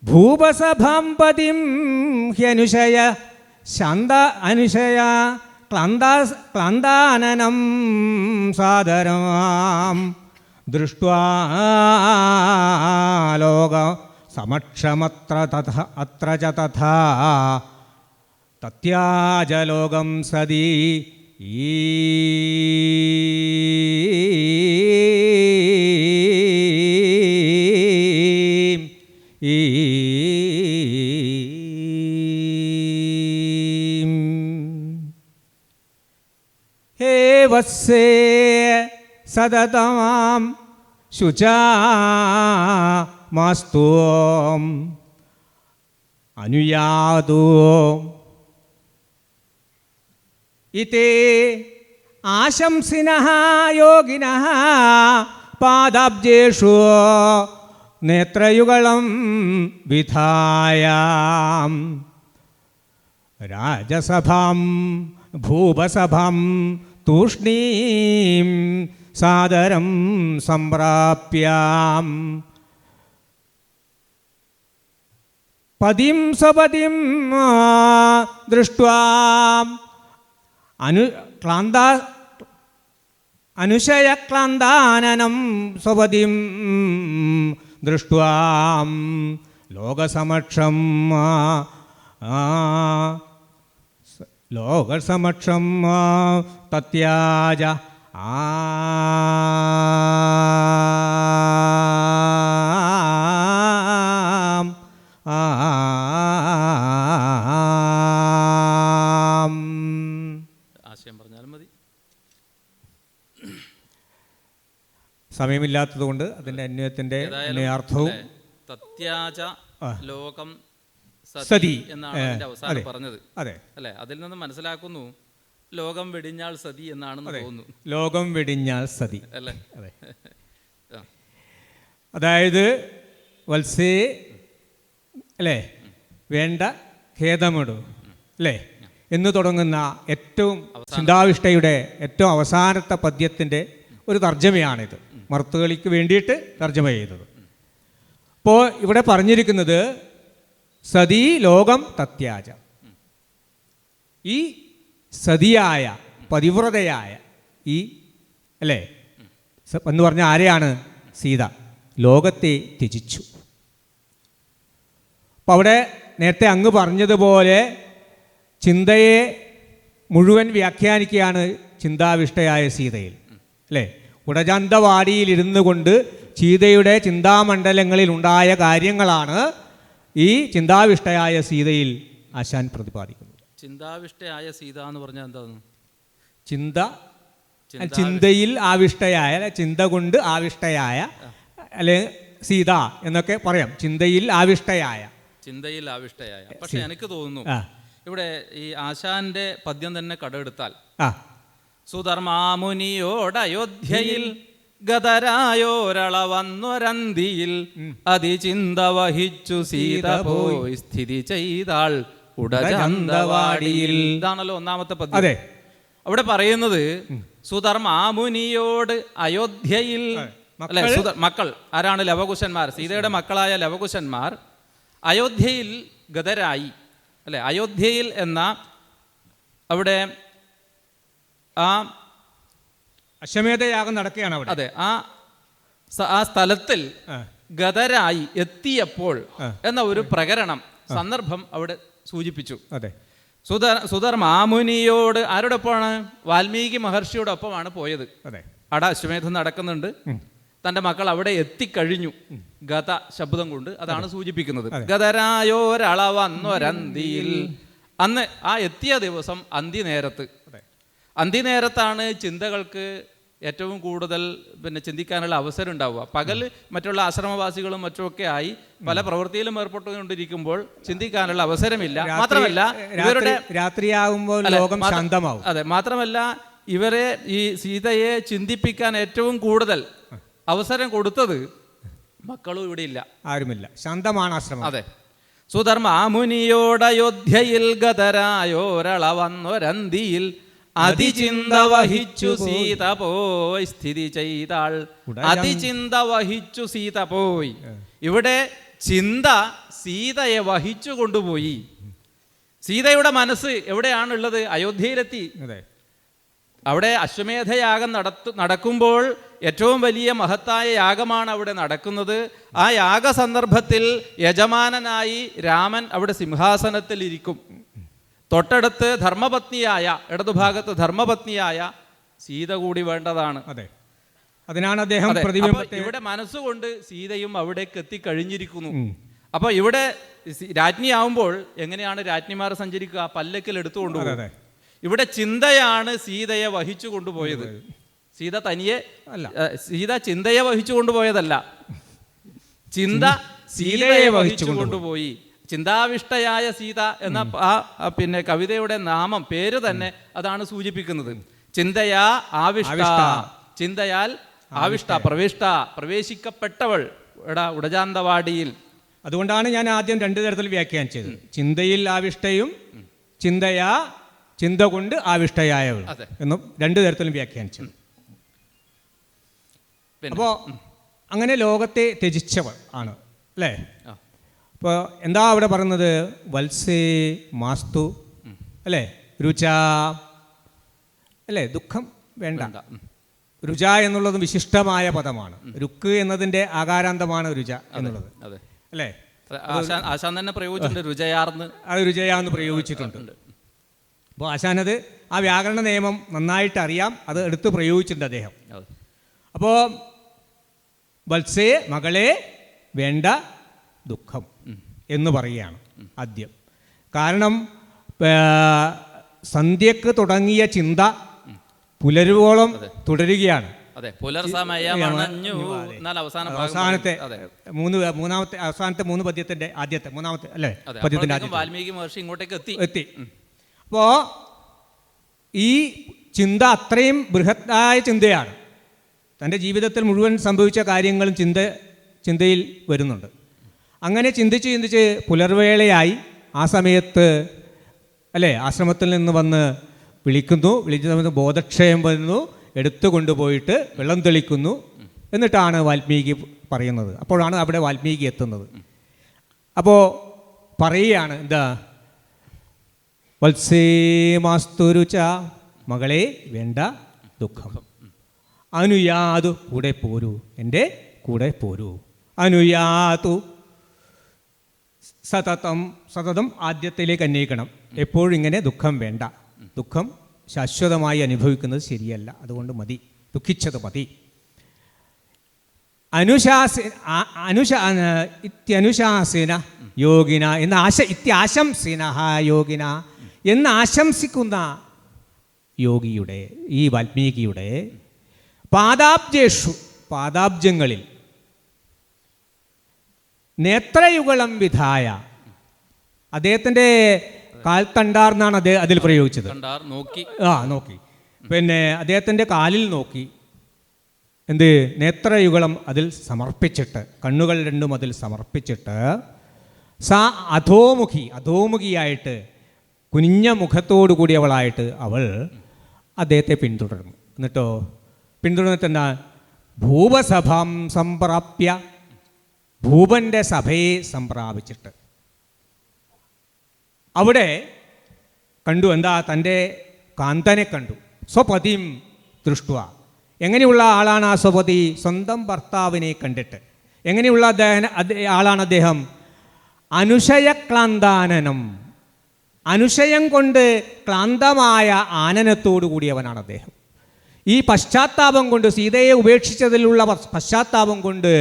ഭൂപസഭാം പതിം ഹ്യനുശയ ശാന്ത അനുശയ ക്ലന്ദാനനം സാദരം ദൃഷ്ട്വാ ലോക സമക്ഷമത്ര അത്ര ച തഥാ തത്യാജലോകം സതി ഹേ വത്സേ സതതമാം ശുചാ മാസ്തു അനുയാതോ ഇതേ ആശംസിനഃ യോഗിനഃ പാദാബ്ജേഷു നേത്രയുഗളം വിധായ രാജസഭാം ഭൂപസഭാം തൂഷ്ണീം സാദരം സംപ്രാപ്യാം പതിം സ്വപതിം ദൃഷ്ട്വാ അനുശയക്ലാന്താനനം സ്വപതിം ദൃഷ്ട്വാ ലോകസമക്ഷം തത്യാജ ആശയം പറഞ്ഞാലും മതി. സമയമില്ലാത്തതുകൊണ്ട് അതിൻ്റെ അന്വയത്തിൻ്റെ അന്വയാർത്ഥവും തത്യാച ലോകം സതി സതി എന്നാണ് അതിന്റെ അവസാനം അതെ, പറഞ്ഞത്. അതെ, അല്ലെ, അതിൽ നിന്ന് മനസ്സിലാക്കുന്നു ലോകം വെടിഞ്ഞാൽ സതി എന്നാണെന്ന് തോന്നുന്നു. ലോകം വെടിഞ്ഞാൽ സതി. അല്ലേ? അതെ. ആ. അതായത് വത്സേ അല്ലേ, വേണ്ട ഖേദമിടു അല്ലേ എന്ന് തുടങ്ങുന്ന ഏറ്റവും ചിന്താവിഷ്ടയുടെ ഏറ്റവും അവസാനത്തെ പദ്യത്തിൻ്റെ ഒരു തർജ്ജമയാണിത്. മർത്തുകളിക്ക് വേണ്ടിയിട്ട് തർജ്ജമ ചെയ്തത്. അപ്പോൾ ഇവിടെ പറഞ്ഞിരിക്കുന്നത് സതീ ലോകം തത്യാജ. ഈ സതിയായ പതിവ്രതയായ ഈ അല്ലേ എന്ന് പറഞ്ഞാൽ ആരെയാണ്? സീത ലോകത്തെ ത്യജിച്ചു. അപ്പോൾ അവിടെ നേരത്തെ അങ്ങ് പറഞ്ഞതുപോലെ ചിന്തയെ മുഴുവൻ വ്യാഖ്യാനിക്കുകയാണ് ചിന്താവിഷ്ടയായ സീതയിൽ അല്ലേ. ഉടജാന്തവാടിയിലിരുന്നു കൊണ്ട് സീതയുടെ ചിന്താമണ്ഡലങ്ങളിൽ ഉണ്ടായ കാര്യങ്ങളാണ് ഈ ചിന്താവിഷ്ടയായ സീതയിൽ ആശാൻ പ്രതിപാദിക്കുന്നത്. ചിന്താവിഷ്ടയായ സീത എന്ന് പറഞ്ഞാൽ എന്താണ്? ചിന്തയിൽ ആവിഷ്ടയായ, ചിന്ത കൊണ്ട് ആവിഷ്ടയായ അല്ലെ സീത എന്നൊക്കെ പറയാം. ചിന്തയിൽ ആവിഷ്ടയായ. പക്ഷെ എനിക്ക് തോന്നുന്നു ഇവിടെ ഈ ആശാന്റെ പദ്യം തന്നെ കടമെടുത്താൽ സുധർമാമുനിയോടയോധ്യയിൽ ഗതരായോരള വന്നൊരന്തിയിൽ അതിചിന്ത വഹിച്ചു സീത പോയി സ്ഥിതി ചെയ്താൾ ഉടജാന്തവാടിയിൽ. ഇതാണല്ലോ ഒന്നാമത്തെ പദ്യം. അതെ. അവിടെ പറയുന്നത് സുധർമാമുനിയോട് അയോധ്യയിൽ അല്ലെ, മക്കൾ ആരാണ്? ലവകുശന്മാർ. സീതയുടെ മക്കളായ ലവകുശന്മാർ അയോധ്യയിൽ ഗതരായി അല്ലെ. അയോധ്യയിൽ എന്ന അവിടെ ആ അശ്വമേധയാഗം നടക്കുകയാണ് അവിടെ. അതെ, ആ സ്ഥലത്തിൽ ഗതരായി എത്തിയപ്പോൾ എന്ന ഒരു പ്രകരണം സന്ദർഭം അവിടെ സൂചിപ്പിച്ചു. അതെ. സുധർമാമുനിയോട് ആരോടൊപ്പമാണ്? വാൽമീകി മഹർഷിയോടൊപ്പമാണ് പോയത്. അതെ. അവിടെ അശ്വമേധം നടക്കുന്നുണ്ട്. തൻ്റെ മക്കൾ അവിടെ എത്തിക്കഴിഞ്ഞു. ഗത ശബ്ദം കൊണ്ട് അതാണ് സൂചിപ്പിക്കുന്നത്. ഗതരായോരളവന്നൊരന്തിയിൽ. അന്ന് ആ എത്തിയ ദിവസം അന്തിനേരത്ത്. അന്തിനേരത്താണ് ചിന്തകൾക്ക് ഏറ്റവും കൂടുതൽ ചിന്തിക്കാനുള്ള അവസരം ഉണ്ടാവുക. പകൽ മറ്റുള്ള ആശ്രമവാസികളും മറ്റുമൊക്കെ ആയി പല പ്രവൃത്തിയിലും ഏർപ്പെട്ടുകൊണ്ടിരിക്കുമ്പോൾ ചിന്തിക്കാനുള്ള അവസരമില്ല. മാത്രമല്ല ഇവരുടെ രാത്രിയാകുമ്പോൾ ലോകം ശാന്തമാവും. അതെ, മാത്രമല്ല ഇവരെ ഈ സീതയെ ചിന്തിപ്പിക്കാൻ ഏറ്റവും കൂടുതൽ അവസരം കൊടുത്തത് മക്കളും ഇവിടെ ഇല്ല, ആരുമില്ല, ശാന്തമാണ് ആശ്രമം. അതെ. സുധർമാമുനിയോടയോധ്യയിൽ ഗതരായോരള വന്നൊരന്തിയിൽ അതിചിന്ത വഹിച്ചു സീത പോയി സ്ഥിതി ചെയ്താൾ. അതിചിന്ത വഹിച്ചു സീത പോയി. ഇവിടെ ചിന്ത സീതയെ വഹിച്ചു കൊണ്ടുപോയി. സീതയുടെ മനസ്സ് എവിടെയാണുള്ളത്? അയോധ്യയിലെത്തി. അവിടെ അശ്വമേധയാഗം നടക്കുമ്പോൾ ഏറ്റവും വലിയ മഹത്തായ യാഗമാണ് അവിടെ നടക്കുന്നത്. ആ യാഗ സന്ദർഭത്തിൽ യജമാനനായി രാമൻ അവിടെ സിംഹാസനത്തിൽ ഇരിക്കും. തൊട്ടടുത്ത് ധർമ്മപത്നിയായ, ഇടതുഭാഗത്ത് ധർമ്മപത്നിയായ സീത കൂടി വേണ്ടതാണ്. അതെ, അതിനാണ് അദ്ദേഹം ഇവിടെ മനസ്സുകൊണ്ട് സീതയും അവിടേക്ക് എത്തിക്കഴിഞ്ഞിരിക്കുന്നു. അപ്പൊ ഇവിടെ രാജ്ഞിയാവുമ്പോൾ എങ്ങനെയാണ് രാജ്ഞിമാർ സഞ്ചരിക്കുക? പല്ലക്കിൽ എടുത്തുകൊണ്ടുപോകും. ഇവിടെ ചിന്തയാണ് സീതയെ വഹിച്ചു കൊണ്ടുപോയത്. സീത തനിയെ അല്ല, സീത ചിന്തയെ വഹിച്ചു കൊണ്ടുപോയതല്ല, ചിന്ത സീതയെ വഹിച്ചു കൊണ്ടുപോയി. ചിന്താവിഷ്ടയായ സീത എന്ന കവിതയുടെ നാമം, പേര് തന്നെ അതാണ് സൂചിപ്പിക്കുന്നത്. ചിന്തയാ ആവിഷ്ട, ചിന്തയാൽ ആവിഷ്ട, പ്രവേശിക്കപ്പെട്ടവൾ ഉടജാന്തവാടിയിൽ. അതുകൊണ്ടാണ് ഞാൻ ആദ്യം രണ്ടു തരത്തിൽ വ്യാഖ്യാനിച്ചത്. ചിന്തയിൽ ആവിഷ്ടയും ചിന്തയാ ചിന്ത കൊണ്ട് ആവിഷ്ടയായവൾ അതെ. എന്നും രണ്ടു തരത്തിലും വ്യാഖ്യാനിച്ചു. പിന്നെ അപ്പോൾ അങ്ങനെ ലോകത്തെ ത്യജിച്ചവൾ ആണ് അല്ലേ? ആ. അപ്പോൾ എന്താ അവിടെ പറയുന്നത്? വത്സേ മാസ്തു അല്ലേ, രുച അല്ലേ, ദുഃഖം വേണ്ട. വേണ്ട. രുച എന്നുള്ളത് വിശിഷ്ടമായ പദമാണ്. രുക്ക് എന്നതിൻ്റെ ആകാരാന്തമാണ് രുച എന്നുള്ളത് അതെ. അല്ലേ? ആശാൻ തന്നെ പ്രയോഗിച്ചിട്ടുണ്ട് രുചയാർന്ന്. അത് രുചയാന്ന് പ്രയോഗിച്ചിട്ടുണ്ട്. അപ്പോൾ ആശാനത് ആ വ്യാകരണ നിയമം നന്നായിട്ട് അറിയാം, അത് എടുത്ത് പ്രയോഗിച്ചിട്ടുണ്ട് അദ്ദേഹം. അതെ. അപ്പോൾ വത്സേ മകളെ വേണ്ട ദുഃഖം എന്ന് പറയുകയാണ് ആദ്യം. കാരണം സന്ധ്യക്ക് തുടങ്ങിയ ചിന്ത പുലരുവോളം തുടരുകയാണ്. അതെ, പുലർസമയമണഞ്ഞു എന്നാൽ അവസാനത്തെ അവസാനത്തെ 3 പദ്യത്തിൻ്റെ ആദ്യത്തെ മൂന്നാമത്തെ അല്ലേ പദ്യത്തിൻ്റെ ആദ്യം വാൽമീകി മഹർഷി ഇങ്ങോട്ടേക്ക് എത്തി. അപ്പോൾ ഈ ചിന്ത അത്രയും ബൃഹത്തായ ചിന്തയാണ്. തൻ്റെ ജീവിതത്തിൽ മുഴുവൻ സംഭവിച്ച കാര്യങ്ങളും ചിന്തയിൽ വരുന്നുണ്ട്. അങ്ങനെ ചിന്തിച്ച് പുലർവേളയായി. ആ സമയത്ത് അല്ലേ ആശ്രമത്തിൽ നിന്ന് വന്ന് വിളിച്ച സമയത്ത് ബോധക്ഷയം വരുന്നു, എടുത്തു കൊണ്ടുപോയിട്ട് വെള്ളം തെളിക്കുന്നു. എന്നിട്ടാണ് വാൽമീകി പറയുന്നത്. അപ്പോഴാണ് അവിടെ വാൽമീകി എത്തുന്നത്. അപ്പോൾ പറയുകയാണ് എന്താ? വത്സേ മാസ്തുരുച മകളെ വേണ്ട ദുഃഖം. അനുയാതു കൂടെ പോരൂ, എൻ്റെ കൂടെ പോരൂ. അനുയാതു സതതം ആദ്യത്തിലേക്ക് അന്വയിക്കണം. എപ്പോഴും ഇങ്ങനെ ദുഃഖം വേണ്ട. ദുഃഖം ശാശ്വതമായി അനുഭവിക്കുന്നത് ശരിയല്ല, അതുകൊണ്ട് മതി, ദുഃഖിച്ചത് മതി. ഇത്യനുശാസന യോഗിന ഇത്യാശംസിന യോഗിന എന്ന് ആശംസിക്കുന്ന യോഗിയുടെ, ഈ വാൽമീകിയുടെ പാദാബ്ജങ്ങളിൽ നേത്രയുഗളം വിധായ, അദ്ദേഹത്തിൻ്റെ കാൽത്തണ്ടാർന്നാണ് അതിൽ പ്രയോഗിച്ചത്. നോക്കി പിന്നെ അദ്ദേഹത്തിൻ്റെ കാലിൽ നോക്കി എന്ത് നേത്രയുഗളം അതിൽ സമർപ്പിച്ചിട്ട്, കണ്ണുകൾ രണ്ടും അതിൽ സമർപ്പിച്ചിട്ട്, അധോമുഖിയായിട്ട് കുനിഞ്ഞ മുഖത്തോടു കൂടിയവളായിട്ട് അവൾ അദ്ദേഹത്തെ പിന്തുടർന്നു. എന്നിട്ടോ പിന്തുടർന്നിട്ട് എന്താ? ഭൂപസഭാം സംപ്രാപ്യ, ഭൂപൻ്റെ സഭയെ സംപ്രാപിച്ചിട്ട് അവിടെ കണ്ടു. എന്താ? തൻ്റെ കാന്തനെ കണ്ടു. സ്വപതിം ദൃഷ്ടുവ. എങ്ങനെയുള്ള ആളാണ് ആ സ്വപതി? സ്വന്തം ഭർത്താവിനെ കണ്ടിട്ട് എങ്ങനെയുള്ള ആളാണ് അദ്ദേഹം? അനുശയക്ലാന്താനനം, അനുശയം കൊണ്ട് ക്ലാന്തമായ ആനനത്തോടു കൂടിയവനാണ് അദ്ദേഹം. ഈ പശ്ചാത്താപം കൊണ്ട്, സീതയെ ഉപേക്ഷിച്ചതിലുള്ള പശ്ചാത്താപം കൊണ്ട്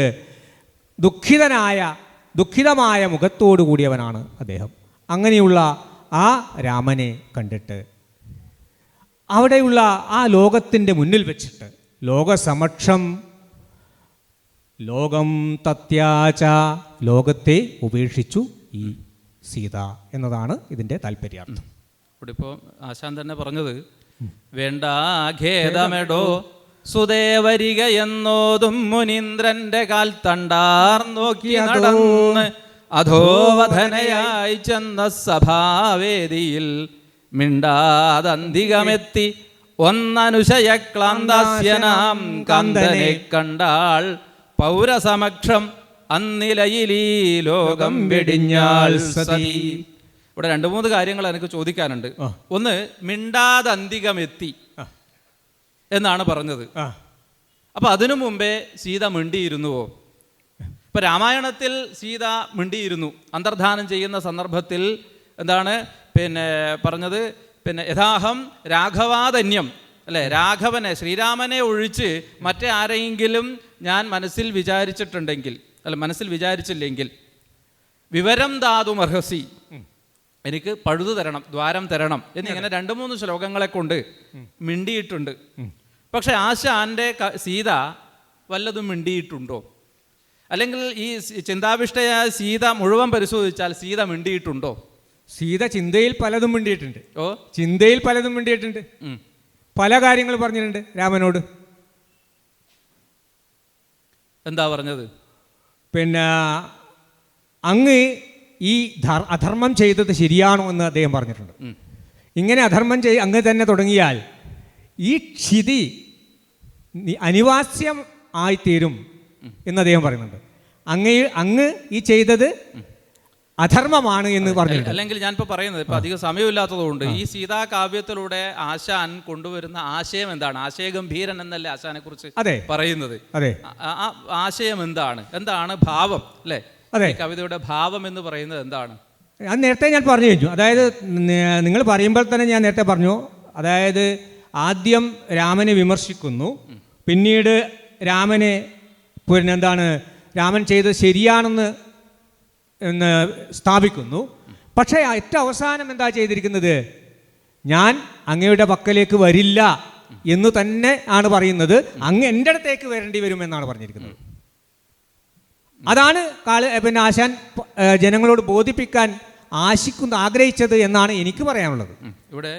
ദുഃഖിതമായ മുഖത്തോടു കൂടിയവനാണ് അദ്ദേഹം. അങ്ങനെയുള്ള ആ രാമനെ കണ്ടിട്ട് അവിടെയുള്ള ആ ലോകത്തിൻ്റെ മുന്നിൽ വെച്ചിട്ട്, ലോകസമക്ഷം ലോകം തത്യാച, ലോകത്തെ ഉപേക്ഷിച്ചു ഈ സീത എന്നതാണ് ഇതിൻ്റെ താല്പര്യാർത്ഥം. ഇവിടെ ഇപ്പോൾ ആശാൻ തന്നെ പറഞ്ഞത് വേണ്ട ഖേദമെടോ സുദേവരിക എന്നോതും മുനീന്ദ്രന്റെ കാൽ തണ്ടാർ നോക്കി നടന്ന് അധോവധനയായി ചെന്ന സഭാവേദിയിൽ മിണ്ടാതന്തികമെത്തി ഒന്നനുശയക്ലാന്താസ്യനാം കാന്തനെ കണ്ടാൾ പൗരസമക്ഷം അന്നിലയിലീ ലോകം വെടിഞ്ഞാൾ സതി. ഇവിടെ 2-3 കാര്യങ്ങൾ എനിക്ക് ചോദിക്കാനുണ്ട്. ഒന്ന്, മിണ്ടാതന്തികമെത്തി എന്നാണ് പറഞ്ഞത്. അപ്പൊ അതിനു മുമ്പേ സീത മിണ്ടിയിരുന്നുവോ? ഇപ്പൊ രാമായണത്തിൽ സീത മിണ്ടിയിരുന്നു. അന്തർധാനം ചെയ്യുന്ന സന്ദർഭത്തിൽ എന്താണ് പറഞ്ഞത്? യഥാഹം രാഘവാദന്യം അല്ലെ, രാഘവനെ ശ്രീരാമനെ ഒഴിച്ച് മറ്റേ ആരെങ്കിലും ഞാൻ മനസ്സിൽ വിചാരിച്ചിട്ടുണ്ടെങ്കിൽ, മനസ്സിൽ വിചാരിച്ചില്ലെങ്കിൽ വിവരം ദാതുമർഹസി, എനിക്ക് പഴുതു തരണം, ദ്വാരം തരണം എന്നിങ്ങനെ 2-3 ശ്ലോകങ്ങളെ കൊണ്ട് മിണ്ടിയിട്ടുണ്ട്. പക്ഷെ ആശാന്റെ സീത വല്ലതും മിണ്ടിയിട്ടുണ്ടോ? അല്ലെങ്കിൽ ഈ ചിന്താവിഷ്ടയായ സീത മുഴുവൻ പരിശോധിച്ചാൽ സീത മിണ്ടിയിട്ടുണ്ടോ? സീത ചിന്തയിൽ പലതും മിണ്ടിയിട്ടുണ്ട്. ചിന്തയിൽ പലതും മിണ്ടിയിട്ടുണ്ട്. പല കാര്യങ്ങൾ പറഞ്ഞിട്ടുണ്ട് രാമനോട്. എന്താ പറഞ്ഞത്? അങ്ങ് ഈ അധർമ്മം ചെയ്തത് ശരിയാണോ എന്ന് അദ്ദേഹം പറഞ്ഞിട്ടുണ്ട്. ഇങ്ങനെ അധർമ്മം അങ്ങ് തന്നെ തുടങ്ങിയാൽ ഈ ക്ഷിതി അനിവാസ്യം ആയിത്തീരും എന്ന് അദ്ദേഹം പറയുന്നുണ്ട്. അങ്ങ് ഈ ചെയ്തത് അധർമ്മമാണ് എന്ന് പറഞ്ഞു. അല്ലെങ്കിൽ ഞാനിപ്പോൾ പറയുന്നത് ഇപ്പം അധികം സമയമില്ലാത്തതുകൊണ്ട് ഈ സീതാകാവ്യത്തിലൂടെ ആശാൻ കൊണ്ടുവരുന്ന ആശയം എന്താണ്? ആശയഗംഭീരൻ എന്നല്ലേ ആശാനെ കുറിച്ച് പറയുന്നത്? അതെ. ആശയം എന്താണ് ഭാവം അല്ലേ? അതെ, കവിതയുടെ ഭാവം എന്ന് പറയുന്നത് എന്താണ്? അത് നേരത്തെ ഞാൻ പറഞ്ഞു കഴിഞ്ഞു. അതായത് നിങ്ങൾ പറയുമ്പോൾ തന്നെ ഞാൻ നേരത്തെ പറഞ്ഞു. അതായത് ആദ്യം രാമനെ വിമർശിക്കുന്നു, പിന്നീട് രാമനെ രാമൻ ചെയ്തത് ശരിയാണെന്ന് സ്ഥാപിക്കുന്നു. പക്ഷേ ഏറ്റവും അവസാനം എന്താ ചെയ്തിരിക്കുന്നത്? ഞാൻ അങ്ങയുടെ പക്കലേക്ക് വരില്ല എന്ന് തന്നെ ആണ് പറയുന്നത്. അങ്ങ് എൻ്റെ അടുത്തേക്ക് വരേണ്ടി വരുമെന്നാണ് പറഞ്ഞിരിക്കുന്നത്. അതാണ് ആശാൻ ജനങ്ങളോട് ബോധിപ്പിക്കാൻ ആഗ്രഹിച്ചത് എന്നാണ് എനിക്ക് പറയാനുള്ളത്. ഇവിടെ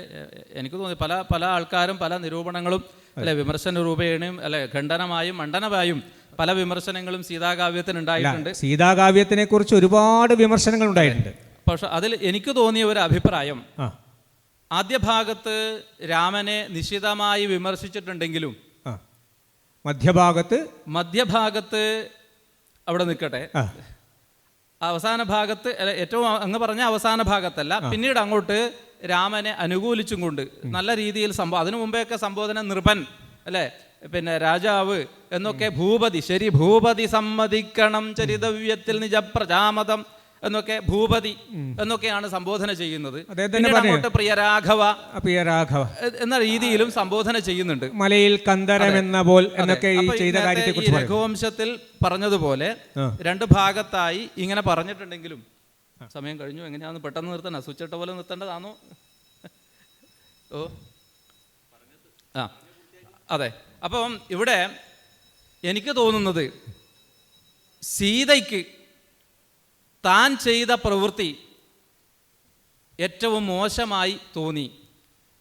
എനിക്ക് തോന്നി പല ആൾക്കാരും പല നിരൂപണങ്ങളും അല്ലെ, വിമർശന രൂപേണയും അല്ലെ, ഖണ്ഡനമായും മണ്ഡനമായും പല വിമർശനങ്ങളും സീതാകാവ്യത്തിന് ഉണ്ടായിട്ടുണ്ട്. സീതാകാവ്യത്തിനെ കുറിച്ച് ഒരുപാട് വിമർശനങ്ങൾ ഉണ്ടായിട്ടുണ്ട്. പക്ഷെ അതിൽ എനിക്ക് തോന്നിയ ഒരു അഭിപ്രായം, ആദ്യ ഭാഗത്ത് രാമനെ നിശിതമായി വിമർശിച്ചിട്ടുണ്ടെങ്കിലും മധ്യഭാഗത്ത് അവിടെ നിൽക്കട്ടെ, അവസാന ഭാഗത്ത് ഏറ്റവും അങ്ങ് പറഞ്ഞ അവസാന ഭാഗത്തല്ല, പിന്നീട് അങ്ങോട്ട് രാമനെ അനുകൂലിച്ചും കൊണ്ട് നല്ല രീതിയിൽ അതിനു മുമ്പേയൊക്കെ സംബോധന നൃപൻ അല്ലേ, പിന്നെ രാജാവ് എന്നൊക്കെ, ഭൂപതി സമ്മതിക്കണം ചരിതവ്യത്തിൽ നിജപ്രജാമതം എന്നൊക്കെ, ഭൂപതി എന്നൊക്കെയാണ് സംബോധന ചെയ്യുന്നത്. അങ്ങോട്ട് പ്രിയരാഘവ എന്ന രീതിയിലും സംബോധന ചെയ്യുന്നുണ്ട്. മലയിൽ കന്ദരം എന്ന പോൽ എന്നൊക്കെ ഈ രഘുവംശത്തിൽ പറഞ്ഞതുപോലെ രണ്ട് ഭാഗത്തായി ഇങ്ങനെ പറഞ്ഞിട്ടുണ്ടെങ്കിലും, സമയം കഴിഞ്ഞു, എങ്ങനെയാന്ന് പെട്ടെന്ന് നിർത്തണ, സ്വിച്ചിട്ട പോലെ നിർത്തേണ്ടതാണോ? അതെ. അപ്പം ഇവിടെ എനിക്ക് തോന്നുന്നത് സീതയ്ക്ക് താൻ ചെയ്ത പ്രവൃത്തി ഏറ്റവും മോശമായി തോന്നി.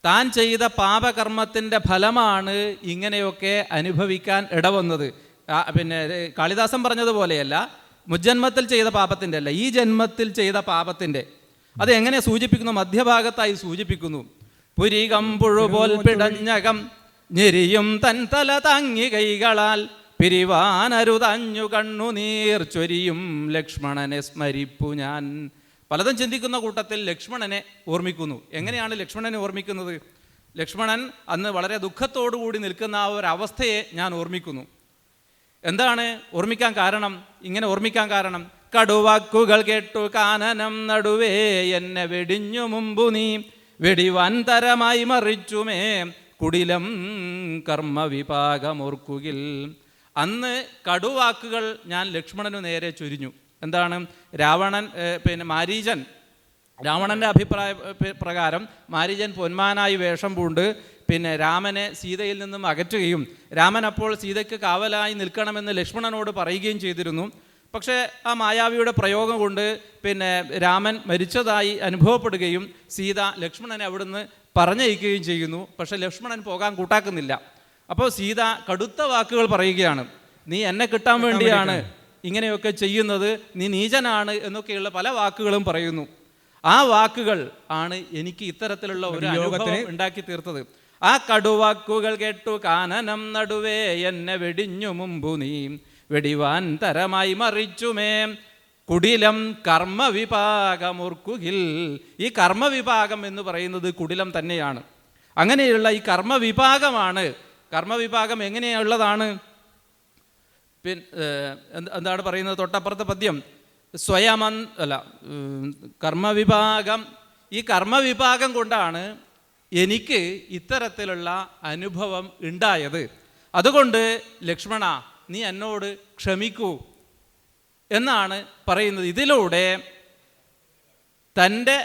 താൻ ചെയ്ത പാപകർമ്മത്തിൻ്റെ ഫലമാണ് ഇങ്ങനെയൊക്കെ അനുഭവിക്കാൻ ഇടവന്നത്. പിന്നെ കാളിദാസൻ പറഞ്ഞതുപോലെയല്ല, മുജ്ജന്മത്തിൽ ചെയ്ത പാപത്തിൻ്റെ അല്ല, ഈ ജന്മത്തിൽ ചെയ്ത പാപത്തിൻ്റെ. അത് എങ്ങനെ സൂചിപ്പിക്കുന്നു? മധ്യഭാഗത്തായി സൂചിപ്പിക്കുന്നു. പുരികമ്പുഴുപോൽ പിടഞ്ഞകം ഞെരിയും തൻ തല താങ്ങി കൈകളാൽ പിരിവാനരുതഞ്ഞു കണ്ണുനീർ ചൊരിയും ലക്ഷ്മണനെ സ്മരിപ്പു ഞാൻ. പലതും ചിന്തിക്കുന്ന കൂട്ടത്തിൽ ലക്ഷ്മണനെ ഓർമ്മിക്കുന്നു. എങ്ങനെയാണ് ലക്ഷ്മണനെ ഓർമ്മിക്കുന്നത്? ലക്ഷ്മണൻ അന്ന് വളരെ ദുഃഖത്തോടുകൂടി നിൽക്കുന്ന ആ ഒരു അവസ്ഥയെ ഞാൻ ഓർമ്മിക്കുന്നു. എന്താണ് ഓർമ്മിക്കാൻ കാരണം? ഇങ്ങനെ ഓർമ്മിക്കാൻ കാരണം, കടുവാക്കുകൾ കേട്ടു കാനനം നടുവേ എന്നെ വെടിഞ്ഞു മുമ്പു നീ വെടിവാൻ തരമായി മറിച്ചുമേ കുടിലം കർമ്മവിപാകമോർക്കുകിൽ. അന്ന് കടുവാക്കുകൾ ഞാൻ ലക്ഷ്മണനു നേരെ ചൊരിഞ്ഞു. എന്താണ്? രാവണൻ്റെ അഭിപ്രായ പ്രകാരം മാരീചൻ പൊന്മാനായി വേഷം പൂണ്ട് പിന്നെ രാമനെ സീതയിൽ നിന്നും അകറ്റുകയും രാമൻ അപ്പോൾ സീതയ്ക്ക് കാവലായി നിൽക്കണമെന്ന് ലക്ഷ്മണനോട് പറയുകയും ചെയ്തിരുന്നു. പക്ഷേ ആ മായാവിയുടെ പ്രയോഗം കൊണ്ട് പിന്നെ രാമൻ മരിച്ചതായി അനുഭവപ്പെടുകയും സീത ലക്ഷ്മണനെ അവിടുന്ന് പറഞ്ഞയക്കുകയും ചെയ്യുന്നു. പക്ഷെ ലക്ഷ്മണൻ പോകാൻ കൂട്ടാക്കുന്നില്ല. അപ്പോൾ സീത കടുത്ത വാക്കുകൾ പറയുകയാണ്, നീ എന്നെ കിട്ടാൻ വേണ്ടിയാണ് ഇങ്ങനെയൊക്കെ ചെയ്യുന്നത്, നീ നീചനാണ് എന്നൊക്കെയുള്ള പല വാക്കുകളും പറയുന്നു. ആ വാക്കുകൾ ആണ് എനിക്ക് ഇത്തരത്തിലുള്ള ഒരു അനുഭവം ഉണ്ടാക്കി തീർത്തത്. ആ കടുവാക്കുകൾ കേട്ടു കാനനം നടുവേ എന്നെ വെടിഞ്ഞു മുമ്പു നീ വെടിവാൻ തരമായി മറിച്ചുമേ കുടിലം കർമ്മവിഭാഗമോർക്കുകിൽ. ഈ കർമ്മവിഭാഗം എന്ന് പറയുന്നത് കുടിലം തന്നെയാണ്. അങ്ങനെയുള്ള ഈ കർമ്മവിഭാഗമാണ്. കർമ്മവിഭാഗം എങ്ങനെയുള്ളതാണ്? എന്താണ് പറയുന്നത്? തൊട്ടപ്പുറത്തെ പദ്യം കർമ്മവിഭാഗം. ഈ കർമ്മവിഭാഗം കൊണ്ടാണ് എനിക്ക് ഇത്തരത്തിലുള്ള അനുഭവം ഉണ്ടായത്. അതുകൊണ്ട് ലക്ഷ്മണ, നീ എന്നോട് ക്ഷമിക്കൂ എന്നാണ് പറയുന്നത്. ഇതിലൂടെ തൻ്റെ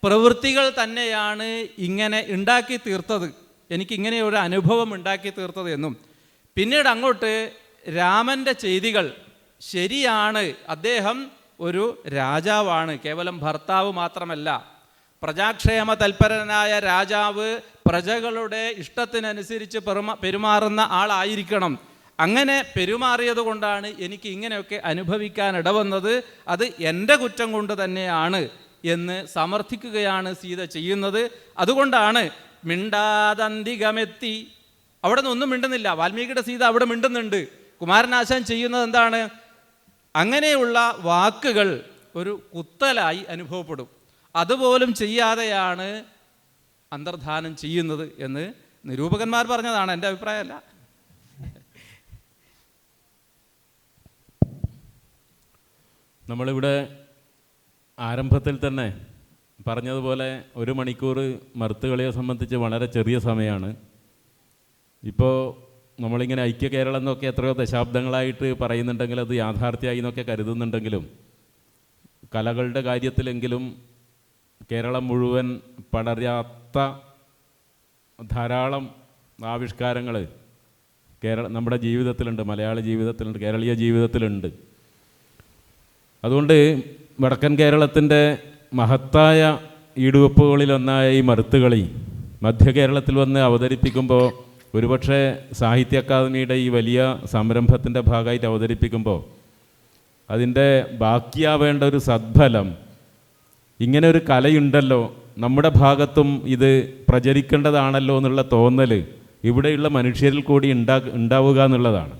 പ്രവൃത്തികൾ തന്നെയാണ് ഇങ്ങനെ ഉണ്ടാക്കി തീർത്തത്, എനിക്കിങ്ങനെ ഒരു അനുഭവം ഉണ്ടാക്കി തീർത്തത് എന്നും, പിന്നീട് അങ്ങോട്ട് രാമൻ്റെ ചെയ്തികൾ ശരിയാണ്, അദ്ദേഹം ഒരു രാജാവാണ്, കേവലം ഭർത്താവ് മാത്രമല്ല, പ്രജാക്ഷേമ തൽപരനായ രാജാവ്, പ്രജകളുടെ ഇഷ്ടത്തിനനുസരിച്ച് പെരുമാറുന്ന ആളായിരിക്കണം. അങ്ങനെ പെരുമാറിയത് കൊണ്ടാണ് എനിക്ക് ഇങ്ങനെയൊക്കെ അനുഭവിക്കാൻ ഇടവന്നത്. അത് എൻ്റെ കുറ്റം കൊണ്ട് തന്നെയാണ് എന്ന് സമർത്ഥിക്കുകയാണ് സീത ചെയ്യുന്നത്. അതുകൊണ്ടാണ് മിണ്ടാതന്തികമെത്തി, അവിടെ നിന്നൊന്നും മിണ്ടുന്നില്ല. വാൽമീകിയുടെ സീത അവിടെ മിണ്ടുന്നുണ്ട്. കുമാരനാശാൻ ചെയ്യുന്നത് എന്താണ്? അങ്ങനെയുള്ള വാക്കുകൾ ഒരു കുത്തലായി അനുഭവപ്പെടും. അതുപോലും ചെയ്യാതെയാണ് അന്തർധാനം ചെയ്യുന്നത് എന്ന് നിരൂപകന്മാർ പറഞ്ഞതാണ്, എൻ്റെ അഭിപ്രായമല്ല. നമ്മളിവിടെ ആരംഭത്തിൽ തന്നെ പറഞ്ഞതുപോലെ 1 മണിക്കൂർ മറുത്തുകളിയെ സംബന്ധിച്ച് വളരെ ചെറിയ സമയമാണ്. ഇപ്പോൾ നമ്മളിങ്ങനെ ഐക്യ കേരളം എന്നൊക്കെ എത്രയോ ദശാബ്ദങ്ങളായിട്ട് പറയുന്നുണ്ടെങ്കിൽ അത് യാഥാർത്ഥ്യമായി എന്നൊക്കെ കരുതുന്നുണ്ടെങ്കിലും കലകളുടെ കാര്യത്തിലെങ്കിലും കേരളം മുഴുവൻ പടരാത്ത ധാരാളം ആവിഷ്കാരങ്ങൾ നമ്മുടെ ജീവിതത്തിലുണ്ട്, മലയാള ജീവിതത്തിലുണ്ട്, കേരളീയ ജീവിതത്തിലുണ്ട്. അതുകൊണ്ട് വടക്കൻ കേരളത്തിൻ്റെ മഹത്തായ ഈടുവെപ്പുകളിലൊന്നായ ഈ മറുത്തുകളി മധ്യ കേരളത്തിൽ വന്ന് അവതരിപ്പിക്കുമ്പോൾ, ഒരുപക്ഷെ സാഹിത്യ അക്കാദമിയുടെ ഈ വലിയ സംരംഭത്തിൻ്റെ ഭാഗമായിട്ട് അവതരിപ്പിക്കുമ്പോൾ അതിൻ്റെ ബാക്കിയാവേണ്ട ഒരു സദ്ഫലം, ഇങ്ങനെ ഒരു കലയുണ്ടല്ലോ, നമ്മുടെ ഭാഗത്തും ഇത് പ്രചരിക്കേണ്ടതാണല്ലോ എന്നുള്ള തോന്നൽ ഇവിടെയുള്ള മനുഷ്യരിൽ കൂടി ഉണ്ടാവുക എന്നുള്ളതാണ്.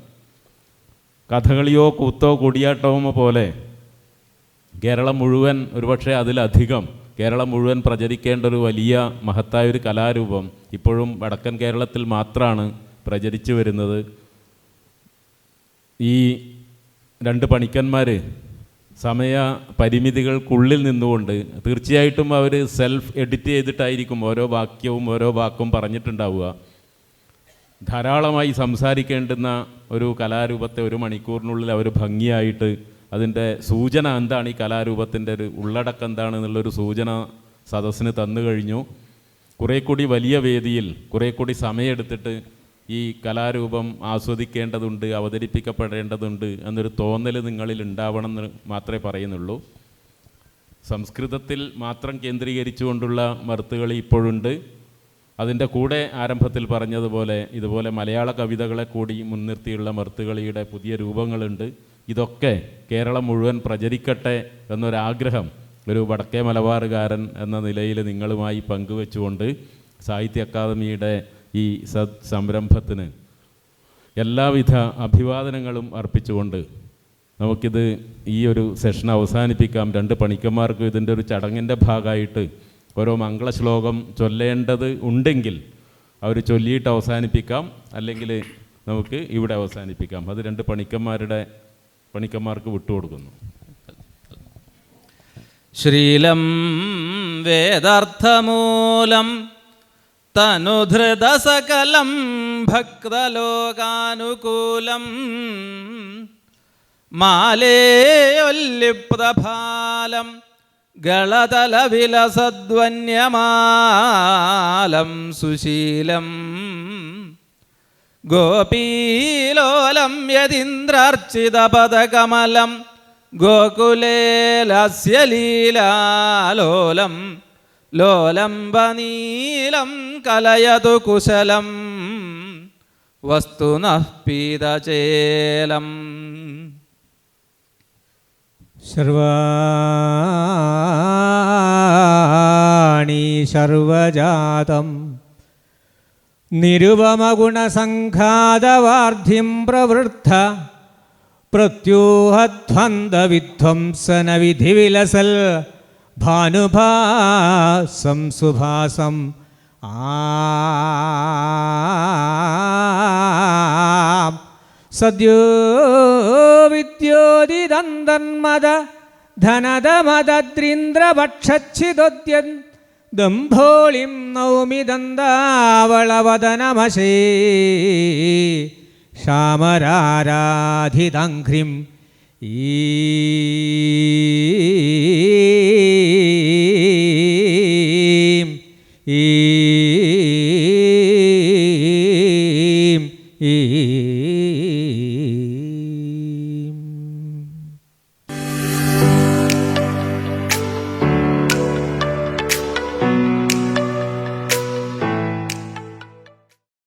കഥകളിയോ കൂത്തോ കൂടിയാട്ടമോ പോലെ കേരളം മുഴുവൻ, ഒരുപക്ഷെ അതിലധികം കേരളം മുഴുവൻ പ്രചരിക്കേണ്ട ഒരു വലിയ മഹത്തായൊരു കലാരൂപം ഇപ്പോഴും വടക്കൻ കേരളത്തിൽ മാത്രമാണ് പ്രചരിച്ചു വരുന്നത്. ഈ 2 പണിക്കന്മാർ സമയ പരിമിതികൾക്കുള്ളിൽ നിന്നുകൊണ്ട് തീർച്ചയായിട്ടും അവർ സെൽഫ് എഡിറ്റ് ചെയ്തിട്ടായിരിക്കും ഓരോ വാക്യവും ഓരോ വാക്കും പറഞ്ഞിട്ടുണ്ടാവുക. ധാരാളമായി സംസാരിക്കേണ്ടുന്ന ഒരു കലാരൂപത്തെ 1 മണിക്കൂറിനുള്ളിൽ അവർ ഭംഗിയായിട്ട് അതിൻ്റെ സൂചന എന്താണ്, ഈ കലാരൂപത്തിൻ്റെ ഒരു ഉള്ളടക്കം എന്താണെന്നുള്ളൊരു സൂചന സദസ്സിന് തന്നു കഴിഞ്ഞു. കുറേ കൂടി വലിയ വേദിയിൽ കുറേ കൂടി സമയമെടുത്തിട്ട് ഈ കലാരൂപം ആസ്വദിക്കേണ്ടതുണ്ട്, അവതരിപ്പിക്കപ്പെടേണ്ടതുണ്ട് എന്നൊരു തോന്നൽ നിങ്ങളിൽ ഉണ്ടാവണം എന്ന് മാത്രമേ പറയുന്നുള്ളൂ. സംസ്കൃതത്തിൽ മാത്രം കേന്ദ്രീകരിച്ചുകൊണ്ടുള്ള മറുത്തുകളി ഇപ്പോഴുണ്ട്. അതിൻ്റെ കൂടെ ആരംഭത്തിൽ പറഞ്ഞതുപോലെ ഇതുപോലെ മലയാള കവിതകളെ കൂടി മുൻനിർത്തിയുള്ള മറുത്തുകളിയുടെ പുതിയ രൂപങ്ങളുണ്ട്. ഇതൊക്കെ കേരളം മുഴുവൻ പ്രചരിക്കട്ടെ എന്നൊരാഗ്രഹം ഒരു വടക്കേ മലബാറുകാരൻ എന്ന നിലയിൽ നിങ്ങളുമായി പങ്കുവെച്ചുകൊണ്ട് സാഹിത്യ അക്കാദമിയുടെ ഈ സംരംഭത്തിന് എല്ലാവിധ അഭിവാദനങ്ങളും അർപ്പിച്ചുകൊണ്ട് നമുക്കിത് ഈ ഒരു സെഷൻ അവസാനിപ്പിക്കാം. 2 പണിക്കന്മാർക്കും ഇതിൻ്റെ ഒരു ചടങ്ങിൻ്റെ ഭാഗമായിട്ട് ഓരോ മംഗളശ്ലോകം ചൊല്ലേണ്ടത് ഉണ്ടെങ്കിൽ അവർ ചൊല്ലിയിട്ട് അവസാനിപ്പിക്കാം, അല്ലെങ്കിൽ നമുക്ക് ഇവിടെ അവസാനിപ്പിക്കാം. അത് 2 പണിക്കന്മാർക്ക് വിട്ടുകൊടുക്കുന്നു. ശ്രീലം വേദാർത്ഥമൂലം തനുധൃതസകലം ഭക്തലോകാനുകൂലം മാലേയൊല്ലിപ്രഭാലം ഗളതലവിലസദ്വന്യമാലം സുശീലം ഗോപീലോലം യതീന്ദ്രാർച്ചിതപദകമലം ഗോകുലേ ലാസ്യലീലാലോലം ലോലംബനീലം കലയതു കുശലം വസ്തുനഃ പീതചേലം. സർവാണി സർവജാതം നിരുപമഗുണസംഘാതവാർദ്ധിം പ്രവൃദ്ധ പ്രത്യൂഹധ്വന്ദവിധ്വംസന വിധിവിലസൽ ഭാനുഭാസം സുഭാസം സദ്യോ വിദ്യോതിദന്തന്മദ ധനദമദ്രീന്ദ്രവക്ഷച്ഛിദോദ്യൻ ദംഭോളിം നൗമി ദന്താവളവദനമശേ ശ്യാമരാരാധിതഘ്രിം ഈ